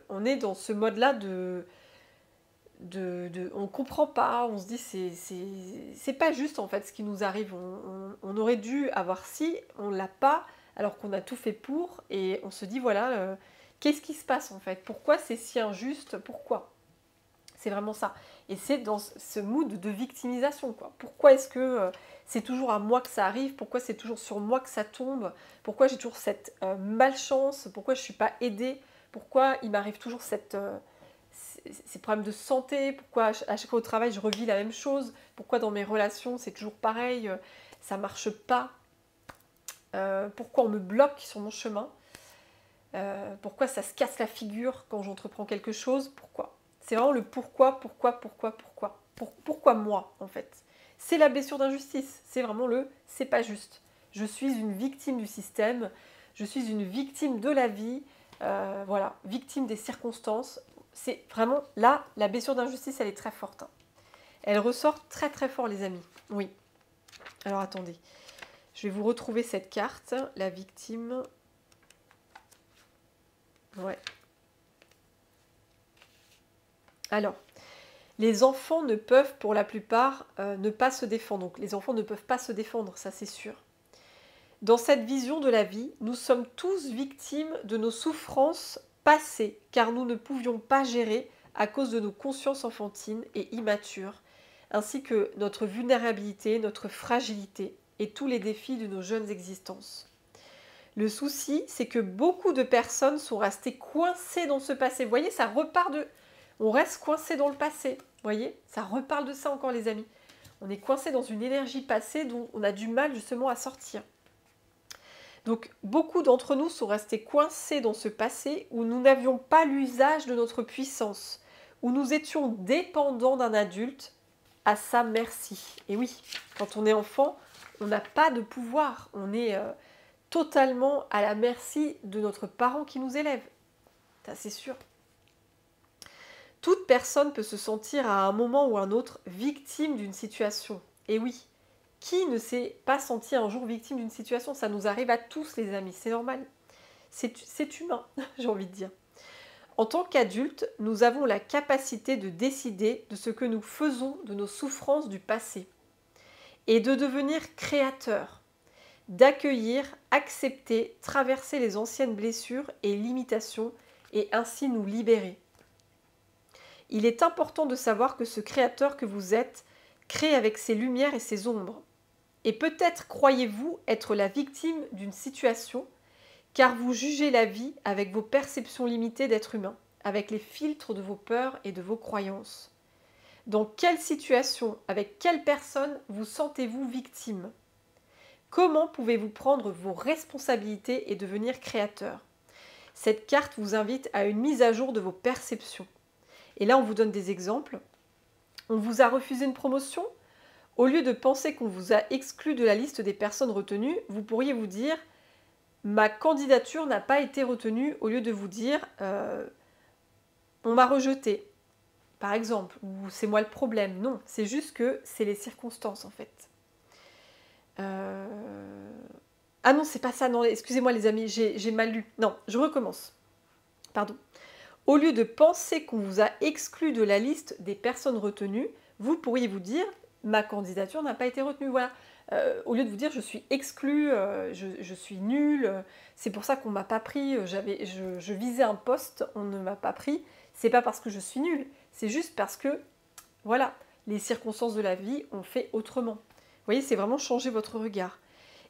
On est dans ce mode-là on comprend pas, on se dit c'est pas juste en fait ce qui nous arrive. On aurait dû avoir ci, on l'a pas, alors qu'on a tout fait pour, et on se dit voilà. Qu'est-ce qui se passe en fait? Pourquoi c'est si injuste? Pourquoi? C'est vraiment ça. Et c'est dans ce mood de victimisation, quoi. Pourquoi est-ce que c'est toujours à moi que ça arrive? Pourquoi c'est toujours sur moi que ça tombe? Pourquoi j'ai toujours cette malchance? Pourquoi je ne suis pas aidée? Pourquoi il m'arrive toujours ces problèmes de santé? Pourquoi à chaque fois au travail je revis la même chose? Pourquoi dans mes relations c'est toujours pareil? Ça ne marche pas? Pourquoi on me bloque sur mon chemin? Pourquoi ça se casse la figure quand j'entreprends quelque chose? Pourquoi? C'est vraiment le pourquoi moi, en fait. C'est la blessure d'injustice. C'est vraiment c'est pas juste. Je suis une victime du système. Je suis une victime de la vie. Voilà, victime des circonstances. C'est vraiment là, la blessure d'injustice, elle est très forte. Hein. Elle ressort très très fort, les amis. Oui. Alors attendez. Je vais vous retrouver cette carte, la victime. Ouais. Alors, les enfants ne peuvent pour la plupart ne pas se défendre. Donc les enfants ne peuvent pas se défendre, ça c'est sûr. Dans cette vision de la vie, nous sommes tous victimes de nos souffrances passées, car nous ne pouvions pas gérer à cause de nos consciences enfantines et immatures, ainsi que notre vulnérabilité, notre fragilité et tous les défis de nos jeunes existences. Le souci, c'est que beaucoup de personnes sont restées coincées dans ce passé. Vous voyez, ça repart de... On reste coincé dans le passé. Vous voyez, ça reparle de ça encore, les amis. On est coincé dans une énergie passée dont on a du mal justement à sortir. Donc, beaucoup d'entre nous sont restés coincés dans ce passé où nous n'avions pas l'usage de notre puissance, où nous étions dépendants d'un adulte à sa merci. Et oui, quand on est enfant, on n'a pas de pouvoir. On est totalement à la merci de notre parent qui nous élève. Ça, c'est sûr. Toute personne peut se sentir à un moment ou un autre victime d'une situation. Et oui, qui ne s'est pas senti un jour victime d'une situation? Ça nous arrive à tous les amis, c'est normal. C'est humain, j'ai envie de dire. En tant qu'adultes, nous avons la capacité de décider de ce que nous faisons de nos souffrances du passé et de devenir créateurs, d'accueillir, accepter, traverser les anciennes blessures et limitations et ainsi nous libérer. Il est important de savoir que ce créateur que vous êtes crée avec ses lumières et ses ombres. Et peut-être croyez-vous être la victime d'une situation car vous jugez la vie avec vos perceptions limitées d'être humain, avec les filtres de vos peurs et de vos croyances. Dans quelle situation, avec quelle personne vous sentez-vous victime? Comment pouvez-vous prendre vos responsabilités et devenir créateur? Cette carte vous invite à une mise à jour de vos perceptions. Et là, on vous donne des exemples. On vous a refusé une promotion? Au lieu de penser qu'on vous a exclu de la liste des personnes retenues, vous pourriez vous dire « ma candidature n'a pas été retenue » au lieu de vous dire « on m'a rejeté ». Par exemple, ou c'est moi le problème. Non, c'est juste que c'est les circonstances en fait. Ah non, c'est pas ça, non, excusez-moi les amis, j'ai mal lu. Non, je recommence. Pardon. Au lieu de penser qu'on vous a exclu de la liste des personnes retenues, vous pourriez vous dire « ma candidature n'a pas été retenue ». Voilà. Au lieu de vous dire « je suis exclu, je suis nul, c'est pour ça qu'on ne m'a pas pris, je visais un poste, on ne m'a pas pris ». C'est pas parce que je suis nulle, c'est juste parce que, voilà, les circonstances de la vie ont fait autrement. Vous voyez, c'est vraiment changer votre regard.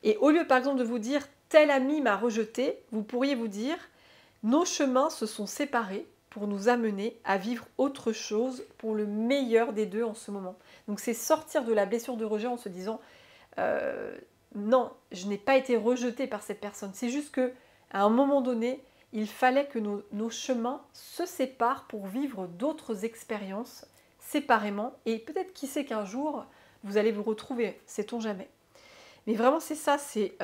Et au lieu, par exemple, de vous dire « tel ami m'a rejeté », vous pourriez vous dire « nos chemins se sont séparés pour nous amener à vivre autre chose pour le meilleur des deux en ce moment ». Donc c'est sortir de la blessure de rejet en se disant « non, je n'ai pas été rejetée par cette personne ». C'est juste qu'à un moment donné, il fallait que nos chemins se séparent pour vivre d'autres expériences séparément. Et peut-être qui sait qu'un jour, vous allez vous retrouver, sait-on jamais. Mais vraiment, c'est ça, c'est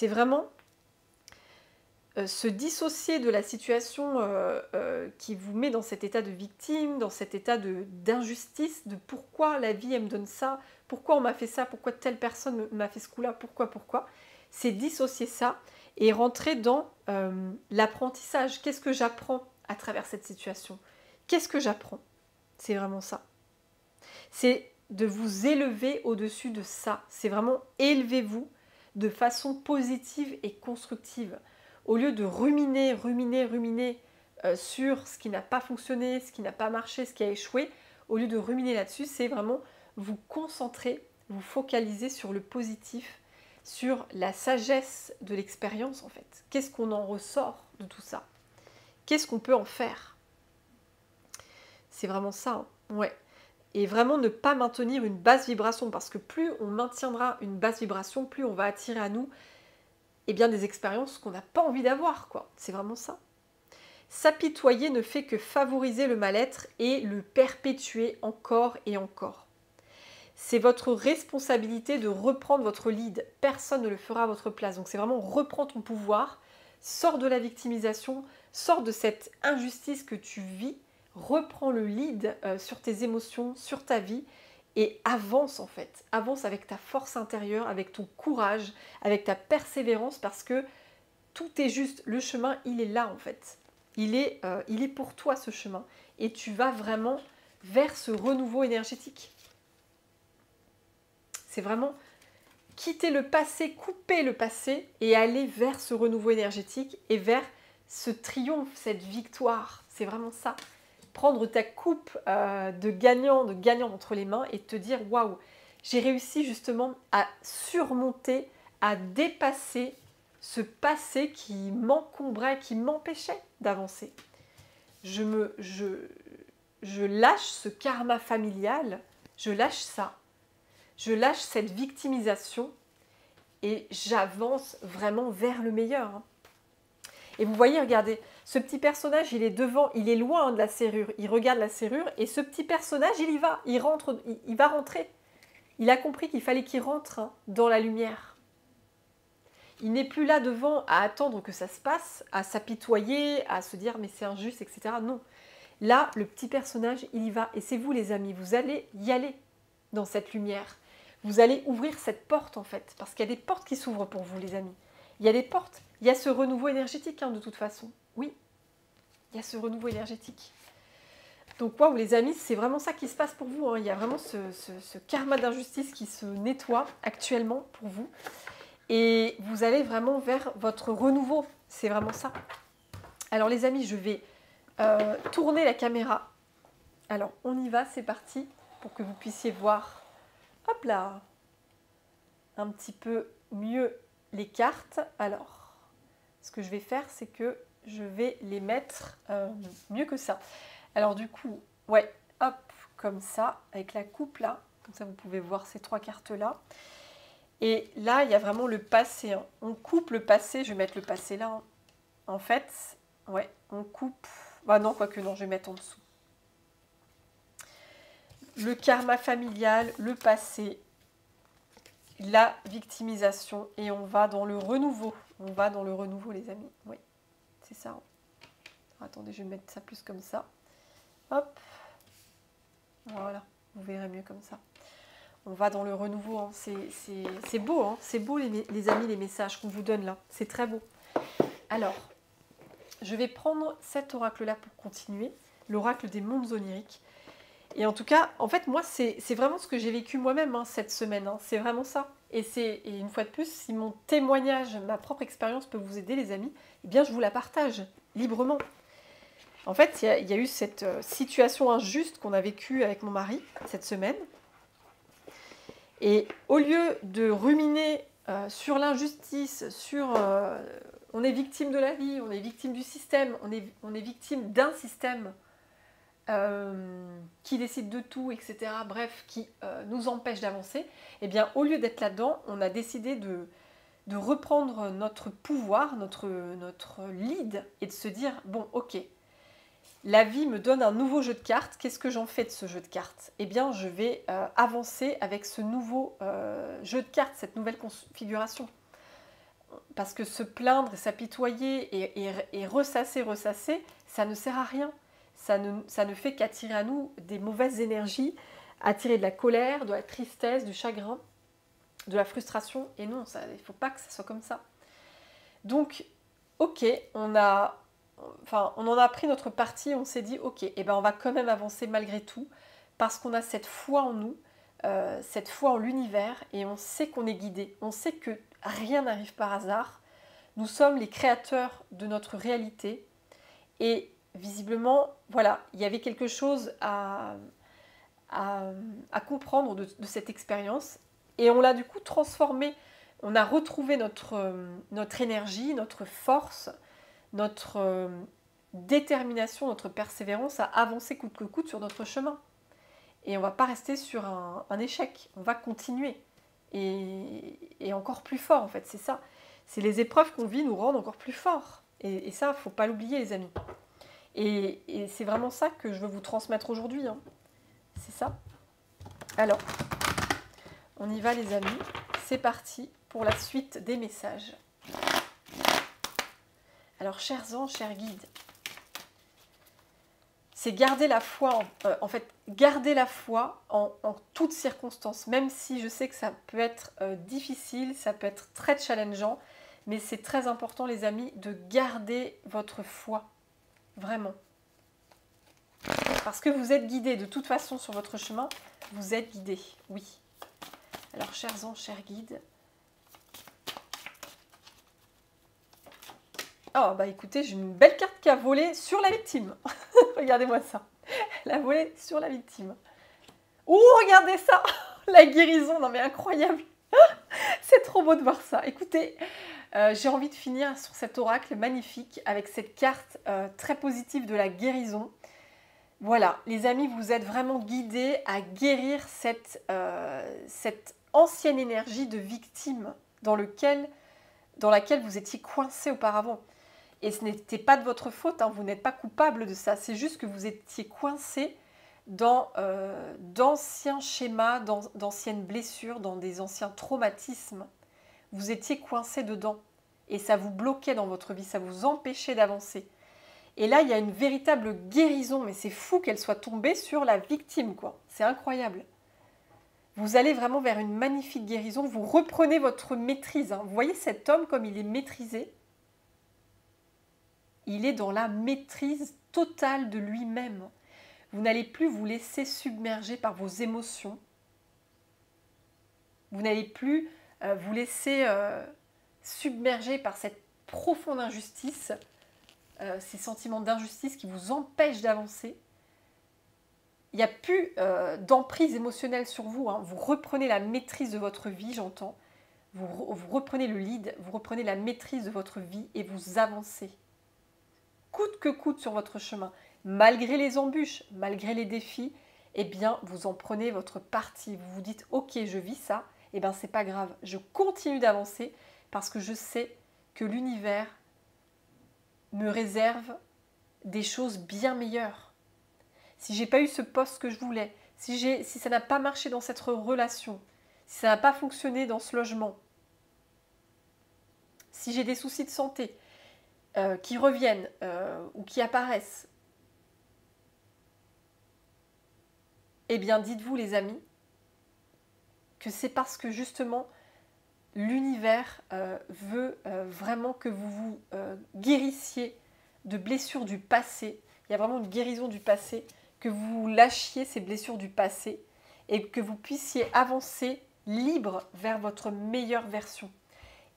vraiment se dissocier de la situation qui vous met dans cet état de victime, dans cet état d'injustice, de pourquoi la vie, elle me donne ça, pourquoi on m'a fait ça, pourquoi telle personne m'a fait ce coup-là, pourquoi. C'est dissocier ça et rentrer dans l'apprentissage. Qu'est-ce que j'apprends à travers cette situation? Qu'est-ce que j'apprends? C'est vraiment ça. C'est de vous élever au-dessus de ça. C'est vraiment élevez-vous de façon positive et constructive. Au lieu de ruminer sur ce qui n'a pas fonctionné, ce qui n'a pas marché, ce qui a échoué, au lieu de ruminer là-dessus, c'est vraiment vous concentrer, vous focaliser sur le positif, sur la sagesse de l'expérience en fait. Qu'est-ce qu'on en ressort de tout ça? Qu'est-ce qu'on peut en faire? C'est vraiment ça, hein. Ouais. Et vraiment ne pas maintenir une basse vibration, parce que plus on maintiendra une basse vibration, plus on va attirer à nous des expériences qu'on n'a pas envie d'avoir, quoi. C'est vraiment ça. S'apitoyer ne fait que favoriser le mal-être et le perpétuer encore et encore. C'est votre responsabilité de reprendre votre lead. Personne ne le fera à votre place. Donc c'est vraiment reprendre ton pouvoir, sors de la victimisation, sors de cette injustice que tu vis, reprends le lead sur tes émotions, sur ta vie et avance en fait. Avance avec ta force intérieure, avec ton courage, avec ta persévérance parce que tout est juste. Le chemin, il est là en fait. Il est pour toi ce chemin et tu vas vraiment vers ce renouveau énergétique. C'est vraiment quitter le passé, couper le passé et aller vers ce renouveau énergétique et vers ce triomphe, cette victoire. C'est vraiment ça. Prendre ta coupe de gagnant entre les mains et te dire « Waouh, j'ai réussi justement à surmonter, à dépasser ce passé qui m'encombrait, qui m'empêchait d'avancer. Je lâche ce karma familial, je lâche ça. Je lâche cette victimisation et j'avance vraiment vers le meilleur. Et vous voyez, regardez, ce petit personnage, il est devant, il est loin de la serrure. Il regarde la serrure et ce petit personnage, il y va, il va rentrer. Il a compris qu'il fallait qu'il rentre dans la lumière. Il n'est plus là devant à attendre que ça se passe, à s'apitoyer, à se dire mais c'est injuste, etc. Non. Là, le petit personnage, il y va. Et c'est vous les amis, vous allez y aller dans cette lumière. vous allez ouvrir cette porte en fait. Parce qu'il y a des portes qui s'ouvrent pour vous les amis. Il y a des portes, il y a ce renouveau énergétique de toute façon. Oui, il y a ce renouveau énergétique. Donc waouh les amis, c'est vraiment ça qui se passe pour vous. Il y a vraiment ce karma d'injustice qui se nettoie actuellement pour vous. Et vous allez vraiment vers votre renouveau. C'est vraiment ça. Alors les amis, je vais tourner la caméra. Alors on y va, c'est parti. Pour que vous puissiez voir, hop là, un petit peu mieux les cartes. Alors, ce que je vais faire, c'est que je vais les mettre mieux que ça. Alors du coup, ouais, hop, comme ça, avec la coupe là. Comme ça, vous pouvez voir ces 3 cartes-là. Et là, il y a vraiment le passé. On coupe le passé. Je vais mettre le passé là. En fait, ouais, on coupe... Bah non, quoique non, je vais mettre en dessous. Le karma familial, le passé, la victimisation. Et on va dans le renouveau. On va dans le renouveau, les amis. Oui, c'est ça. Attendez, je vais mettre ça plus comme ça. Hop. Voilà, vous verrez mieux comme ça. On va dans le renouveau. C'est beau, c'est beau les amis, les messages qu'on vous donne là. C'est très beau. Alors, je vais prendre cet oracle-là pour continuer. L'oracle des mondes oniriques. Et en tout cas, en fait, moi, c'est vraiment ce que j'ai vécu moi-même cette semaine. C'est vraiment ça. Et une fois de plus, si mon témoignage, ma propre expérience peut vous aider, les amis, eh bien, je vous la partage librement. En fait, il y a eu cette situation injuste qu'on a vécue avec mon mari cette semaine. Et au lieu de ruminer sur l'injustice, sur on est victime de la vie, on est victime du système, on est victime d'un système qui décide de tout, etc. Bref, qui nous empêche d'avancer, eh bien, au lieu d'être là-dedans, on a décidé de reprendre notre pouvoir, notre lead, et de se dire, bon, ok, la vie me donne un nouveau jeu de cartes. Qu'est-ce que j'en fais de ce jeu de cartes? Eh bien, je vais avancer avec ce nouveau jeu de cartes, cette nouvelle configuration. Parce que se plaindre et s'apitoyer et ressasser, ça ne sert à rien. Ça ne fait qu'attirer à nous des mauvaises énergies, attirer de la colère, de la tristesse, du chagrin, de la frustration. Et non, il ne faut pas que ça soit comme ça. Donc, ok, on en a pris notre parti, on s'est dit, ok, eh ben on va quand même avancer malgré tout, parce qu'on a cette foi en nous, cette foi en l'univers, et on sait qu'on est guidé, on sait que rien n'arrive par hasard, nous sommes les créateurs de notre réalité, et visiblement, voilà, il y avait quelque chose à comprendre de cette expérience, et on l'a du coup transformé, on a retrouvé notre énergie, notre force, notre détermination, notre persévérance à avancer coûte que coûte sur notre chemin. Et on ne va pas rester sur un échec, on va continuer. Et encore plus fort en fait, c'est ça. C'est les épreuves qu'on vit nous rendent encore plus forts. Et ça, il ne faut pas l'oublier les amis. Et c'est vraiment ça que je veux vous transmettre aujourd'hui. C'est ça. Alors, on y va les amis. C'est parti pour la suite des messages. Alors, chers anges, chers guides, c'est garder la foi, garder la foi en toutes circonstances, même si je sais que ça peut être difficile, ça peut être très challengeant, mais c'est très important les amis de garder votre foi, vraiment. Parce que vous êtes guidés, de toute façon sur votre chemin, vous êtes guidés, oui. Alors, chers anges, chers guides, oh, bah écoutez, j'ai une belle carte qui a volé sur la victime. Regardez-moi ça. Elle a volé sur la victime. Oh, regardez ça. La guérison, non mais incroyable. C'est trop beau de voir ça. Écoutez, j'ai envie de finir sur cet oracle magnifique avec cette carte très positive de la guérison. Voilà, les amis, vous êtes vraiment guidés à guérir cette ancienne énergie de victime dans laquelle vous étiez coincé auparavant. Et ce n'était pas de votre faute, vous n'êtes pas coupable de ça. C'est juste que vous étiez coincé dans d'anciens schémas, d'anciennes blessures, dans des anciens traumatismes. Vous étiez coincé dedans. Et ça vous bloquait dans votre vie, ça vous empêchait d'avancer. Et là, il y a une véritable guérison. Mais c'est fou qu'elle soit tombée sur la victime, quoi. C'est incroyable. Vous allez vraiment vers une magnifique guérison. Vous reprenez votre maîtrise. Hein. Vous voyez cet homme comme il est maîtrisé. Il est dans la maîtrise totale de lui-même. Vous n'allez plus vous laisser submerger par vos émotions. Vous n'allez plus vous laisser submerger par cette profonde injustice, ces sentiments d'injustice qui vous empêchent d'avancer. Il n'y a plus d'emprise émotionnelle sur vous. Hein. Vous reprenez la maîtrise de votre vie, j'entends. Vous reprenez le lead, vous reprenez la maîtrise de votre vie et vous avancez. Coûte que coûte sur votre chemin, malgré les embûches, malgré les défis, eh bien, vous en prenez votre parti. Vous vous dites, ok, je vis ça, eh bien, c'est pas grave. Je continue d'avancer parce que je sais que l'univers me réserve des choses bien meilleures. Si j'ai pas eu ce poste que je voulais, si ça n'a pas marché dans cette relation, si ça n'a pas fonctionné dans ce logement, si j'ai des soucis de santé qui reviennent ou qui apparaissent, eh bien dites-vous les amis que c'est parce que justement l'univers veut vraiment que vous vous guérissiez de blessures du passé. Il y a vraiment une guérison du passé, que vous lâchiez ces blessures du passé et que vous puissiez avancer libre vers votre meilleure version.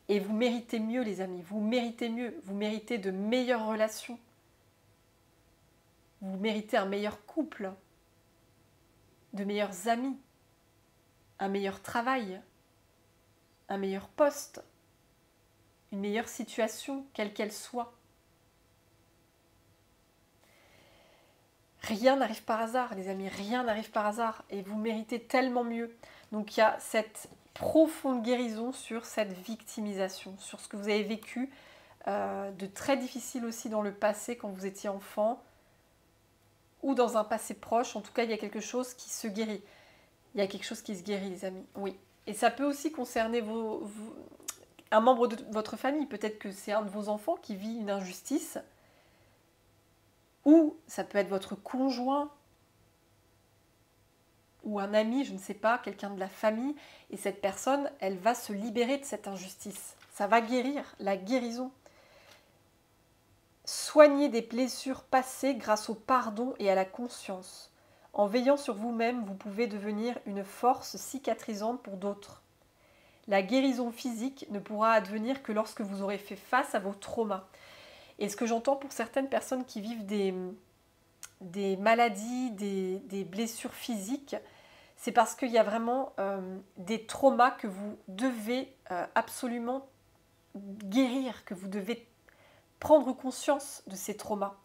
Et vous méritez mieux les amis, vous méritez mieux, vous méritez de meilleures relations. Vous méritez un meilleur couple, de meilleurs amis, un meilleur travail, un meilleur poste, une meilleure situation, quelle qu'elle soit. Rien n'arrive par hasard, les amis, rien n'arrive par hasard et vous méritez tellement mieux. Donc il y a cette profonde guérison sur cette victimisation, sur ce que vous avez vécu de très difficile aussi dans le passé quand vous étiez enfant ou dans un passé proche. En tout cas, il y a quelque chose qui se guérit. Il y a quelque chose qui se guérit, les amis, oui. Et ça peut aussi concerner un membre de votre famille. Peut-être que c'est un de vos enfants qui vit une injustice. Ou ça peut être votre conjoint ou un ami, je ne sais pas, quelqu'un de la famille. Et cette personne, elle va se libérer de cette injustice. Ça va guérir, la guérison. Soignez des blessures passées grâce au pardon et à la conscience. En veillant sur vous-même, vous pouvez devenir une force cicatrisante pour d'autres. La guérison physique ne pourra advenir que lorsque vous aurez fait face à vos traumas. Et ce que j'entends pour certaines personnes qui vivent des maladies, des blessures physiques, c'est parce qu'il y a vraiment des traumas que vous devez absolument guérir, que vous devez prendre conscience de ces traumas.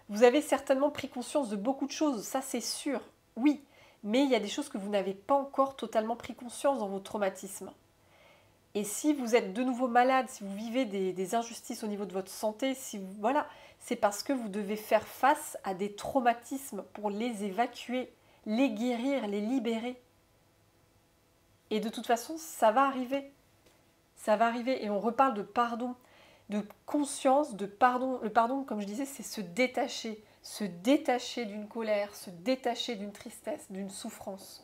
Vous avez certainement pris conscience de beaucoup de choses, ça c'est sûr, oui, mais il y a des choses que vous n'avez pas encore totalement pris conscience dans vos traumatismes. Et si vous êtes de nouveau malade, si vous vivez des injustices au niveau de votre santé, voilà, c'est parce que vous devez faire face à des traumatismes pour les évacuer, les guérir, les libérer. Et de toute façon, ça va arriver. Ça va arriver. Et on reparle de pardon, de conscience, de pardon. Le pardon, comme je disais, c'est se détacher d'une colère, se détacher d'une tristesse, d'une souffrance.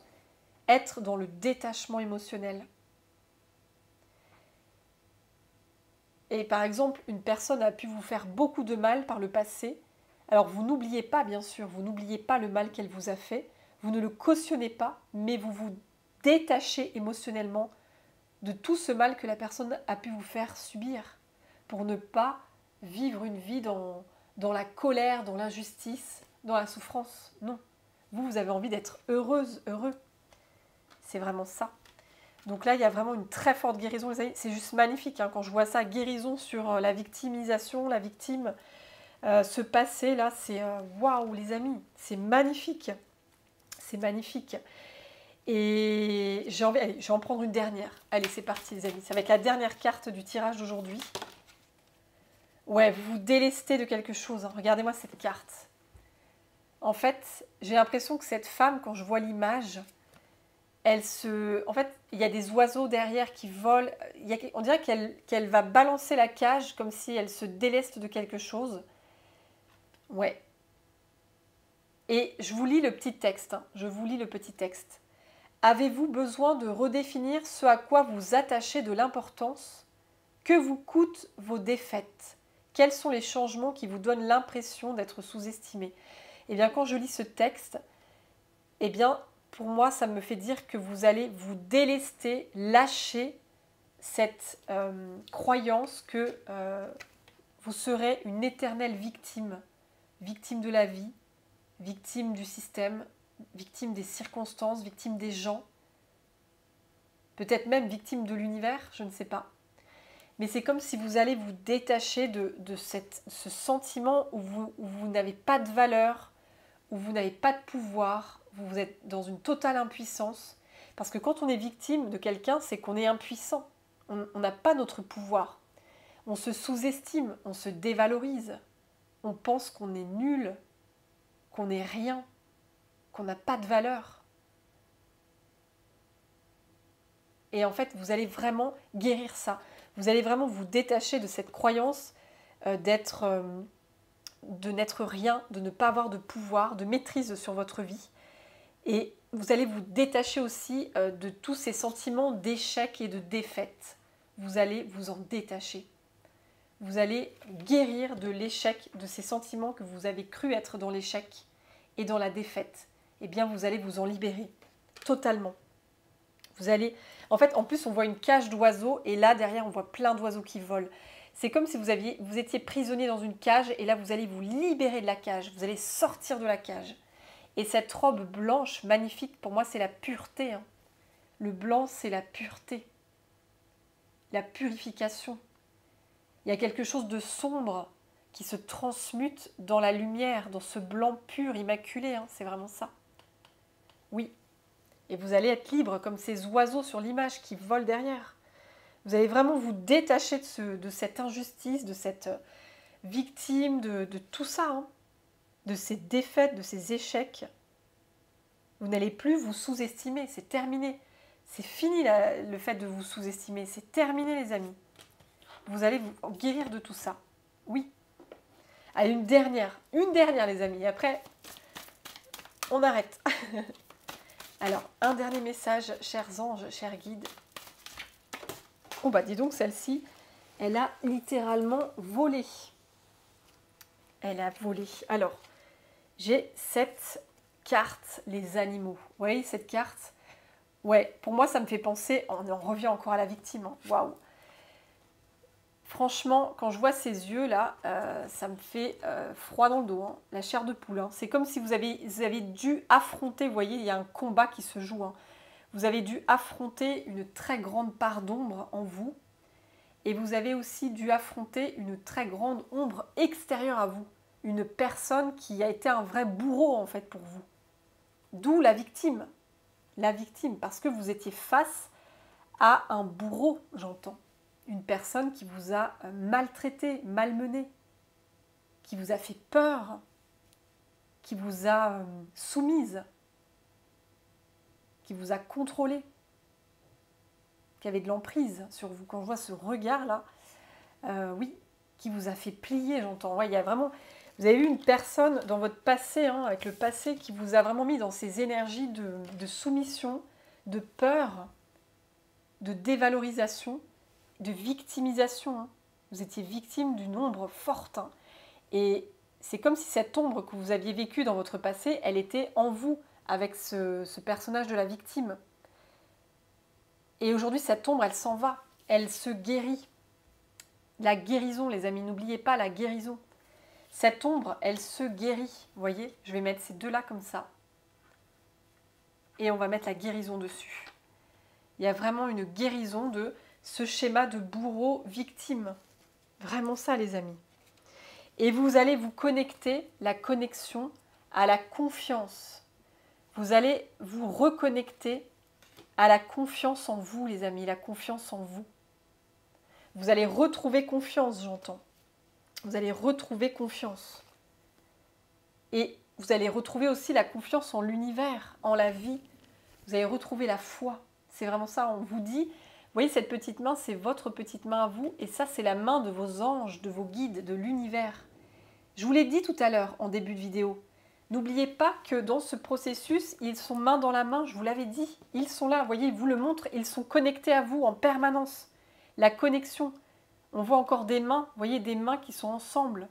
Être dans le détachement émotionnel. Et par exemple, une personne a pu vous faire beaucoup de mal par le passé. Alors vous n'oubliez pas, bien sûr, vous n'oubliez pas le mal qu'elle vous a fait. Vous ne le cautionnez pas, mais vous vous détachez émotionnellement de tout ce mal que la personne a pu vous faire subir. Pour ne pas vivre une vie dans la colère, dans l'injustice, dans la souffrance. Non. Vous avez envie d'être heureuse, heureux. C'est vraiment ça. Donc là, il y a vraiment une très forte guérison. C'est juste magnifique hein, quand je vois ça, guérison sur la victimisation, la victime. Ce passé-là, c'est waouh les amis, c'est magnifique. C'est magnifique. Et je vais en prendre une dernière. Allez, c'est parti les amis. C'est avec la dernière carte du tirage d'aujourd'hui. Ouais, vous vous délestez de quelque chose. Hein. Regardez-moi cette carte. En fait, j'ai l'impression que cette femme, quand je vois l'image... En fait, il y a des oiseaux derrière qui volent. On dirait qu'elle va balancer la cage comme si elle se déleste de quelque chose. Ouais. Et je vous lis le petit texte. Hein. Je vous lis le petit texte. Avez-vous besoin de redéfinir ce à quoi vous attachez de l'importance? Que vous coûtent vos défaites? Quels sont les changements qui vous donnent l'impression d'être sous-estimé? Eh bien, quand je lis ce texte, eh bien, pour moi, ça me fait dire que vous allez vous délester, lâcher cette croyance que vous serez une éternelle victime, victime de la vie, victime du système, victime des circonstances, victime des gens, peut-être même victime de l'univers, je ne sais pas. Mais c'est comme si vous allez vous détacher de ce sentiment où vous n'avez pas de valeur, où vous n'avez pas de pouvoir, vous êtes dans une totale impuissance. Parce que quand on est victime de quelqu'un, c'est qu'on est impuissant. On n'a pas notre pouvoir. On se sous-estime, on se dévalorise. On pense qu'on est nul, qu'on n'est rien, qu'on n'a pas de valeur. Et en fait, vous allez vraiment guérir ça. Vous allez vraiment vous détacher de cette croyance de n'être rien, de ne pas avoir de pouvoir, de maîtrise sur votre vie. Et vous allez vous détacher aussi de tous ces sentiments d'échec et de défaite. Vous allez vous en détacher. Vous allez guérir de l'échec, de ces sentiments que vous avez cru être dans l'échec et dans la défaite. Eh bien, vous allez vous en libérer totalement. Vous allez... En fait, en plus, on voit une cage d'oiseaux et là, derrière, on voit plein d'oiseaux qui volent. C'est comme si vous étiez prisonnier dans une cage et là, vous allez vous libérer de la cage. Vous allez sortir de la cage. Et cette robe blanche, magnifique, pour moi, c'est la pureté. Hein. Le blanc, c'est la pureté. La purification. Il y a quelque chose de sombre qui se transmute dans la lumière, dans ce blanc pur, immaculé. Hein. C'est vraiment ça. Oui. Et vous allez être libre comme ces oiseaux sur l'image qui volent derrière. Vous allez vraiment vous détacher de cette injustice, de cette victime, de tout ça, hein, de ces défaites, de ces échecs. Vous n'allez plus vous sous-estimer, c'est terminé. C'est fini le fait de vous sous-estimer, c'est terminé les amis. Vous allez vous guérir de tout ça. Oui. Allez, une dernière les amis, et après, on arrête. Alors, un dernier message, chers anges, chers guides. Oh bah dis donc, celle-ci, elle a littéralement volé. Elle a volé. Alors, j'ai cette carte, les animaux. Vous voyez cette carte? Ouais, pour moi, ça me fait penser, on en revient encore à la victime. Hein. Waouh! Franchement, quand je vois ces yeux-là, ça me fait froid dans le dos, hein, la chair de poule. Hein. C'est comme si vous avez dû affronter, vous voyez, il y a un combat qui se joue. Hein. Vous avez dû affronter une très grande part d'ombre en vous. Et vous avez aussi dû affronter une très grande ombre extérieure à vous. Une personne qui a été un vrai bourreau, en fait, pour vous. D'où la victime. La victime, parce que vous étiez face à un bourreau, j'entends. Une personne qui vous a maltraité, malmené, qui vous a fait peur, qui vous a soumise, qui vous a contrôlé, qui avait de l'emprise sur vous. Quand je vois ce regard-là, oui, qui vous a fait plier, j'entends. Ouais, il y a vraiment... Vous avez eu une personne dans votre passé, hein, avec le passé, qui vous a vraiment mis dans ces énergies de soumission, de peur, de dévalorisation, de victimisation. Hein. Vous étiez victime d'une ombre forte. Hein. Et c'est comme si cette ombre que vous aviez vécue dans votre passé, elle était en vous, avec ce personnage de la victime. Et aujourd'hui, cette ombre, elle s'en va. Elle se guérit. La guérison, les amis, n'oubliez pas la guérison. Cette ombre, elle se guérit. Vous voyez, je vais mettre ces deux-là comme ça. Et on va mettre la guérison dessus. Il y a vraiment une guérison de ce schéma de bourreau-victime. Vraiment ça, les amis. Et vous allez vous connecter, la connexion à la confiance. Vous allez vous reconnecter à la confiance en vous, les amis, la confiance en vous. Vous allez retrouver confiance, j'entends. Vous allez retrouver confiance. Et vous allez retrouver aussi la confiance en l'univers, en la vie. Vous allez retrouver la foi. C'est vraiment ça, on vous dit... Vous voyez, cette petite main, c'est votre petite main à vous. Et ça, c'est la main de vos anges, de vos guides, de l'univers. Je vous l'ai dit tout à l'heure, en début de vidéo. N'oubliez pas que dans ce processus, ils sont main dans la main, je vous l'avais dit. Ils sont là, vous voyez, ils vous le montrent, ils sont connectés à vous en permanence. La connexion, on voit encore des mains, vous voyez, des mains qui sont ensemble.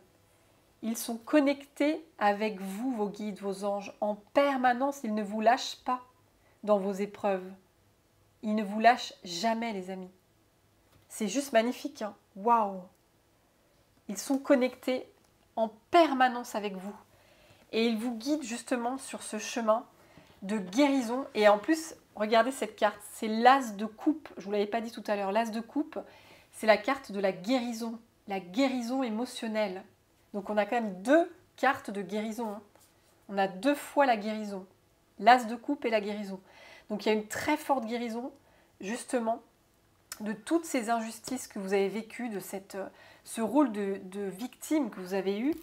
Ils sont connectés avec vous, vos guides, vos anges, en permanence. Ils ne vous lâchent pas dans vos épreuves. Ils ne vous lâchent jamais, les amis. C'est juste magnifique, hein. Waouh! Ils sont connectés en permanence avec vous. Et ils vous guident justement sur ce chemin de guérison. Et en plus, regardez cette carte, c'est l'as de coupe. Je ne vous l'avais pas dit tout à l'heure, l'as de coupe, c'est la carte de la guérison émotionnelle. Donc on a quand même 2 cartes de guérison, hein. On a 2 fois la guérison, l'as de coupe et la guérison. Donc il y a une très forte guérison, justement, de toutes ces injustices que vous avez vécues, de ce rôle de victime que vous avez eu.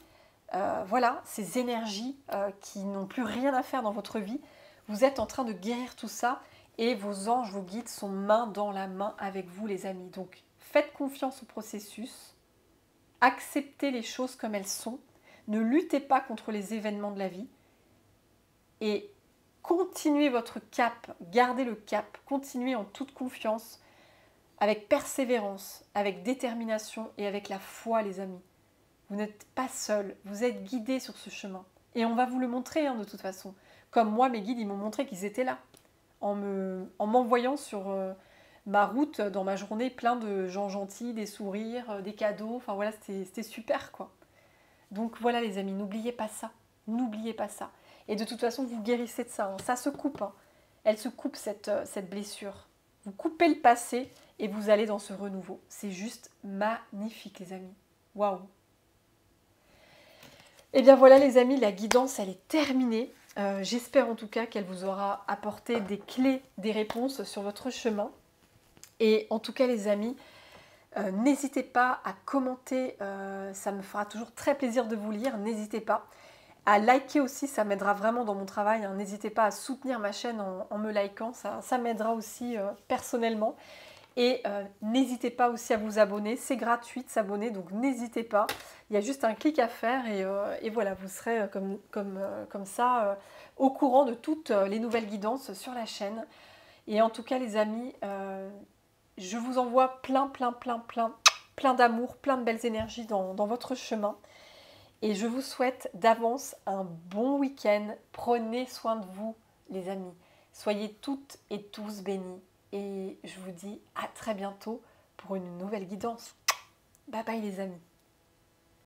Voilà, ces énergies qui n'ont plus rien à faire dans votre vie. Vous êtes en train de guérir tout ça et vos anges, vos guides sont main dans la main avec vous, les amis. Donc faites confiance au processus, acceptez les choses comme elles sont, ne luttez pas contre les événements de la vie et continuez votre cap, gardez le cap, continuez en toute confiance, avec persévérance, avec détermination et avec la foi, les amis. Vous n'êtes pas seul, vous êtes guidés sur ce chemin. Et on va vous le montrer, hein, de toute façon. Comme moi, mes guides, ils m'ont montré qu'ils étaient là. En m'envoyant sur ma route, dans ma journée, plein de gens gentils, des sourires, des cadeaux. Enfin voilà, c'était super, quoi. Donc voilà, les amis, n'oubliez pas ça. N'oubliez pas ça. Et de toute façon, vous guérissez de ça, hein. Ça se coupe, hein. Elle se coupe, cette blessure. Vous coupez le passé et vous allez dans ce renouveau. C'est juste magnifique, les amis. Waouh! Et bien voilà, les amis, la guidance, elle est terminée. J'espère en tout cas qu'elle vous aura apporté des clés, des réponses sur votre chemin. Et en tout cas, les amis, n'hésitez pas à commenter. Ça me fera toujours très plaisir de vous lire. N'hésitez pas à liker aussi, ça m'aidera vraiment dans mon travail, hein. N'hésitez pas à soutenir ma chaîne en me likant, ça m'aidera aussi personnellement. Et n'hésitez pas aussi à vous abonner, c'est gratuit de s'abonner, donc n'hésitez pas. Il y a juste un clic à faire et voilà, vous serez comme ça au courant de toutes les nouvelles guidances sur la chaîne. Et en tout cas, les amis, je vous envoie plein d'amour, plein de belles énergies dans votre chemin. Et je vous souhaite d'avance un bon week-end. Prenez soin de vous, les amis. Soyez toutes et tous bénis. Et je vous dis à très bientôt pour une nouvelle guidance. Bye bye, les amis.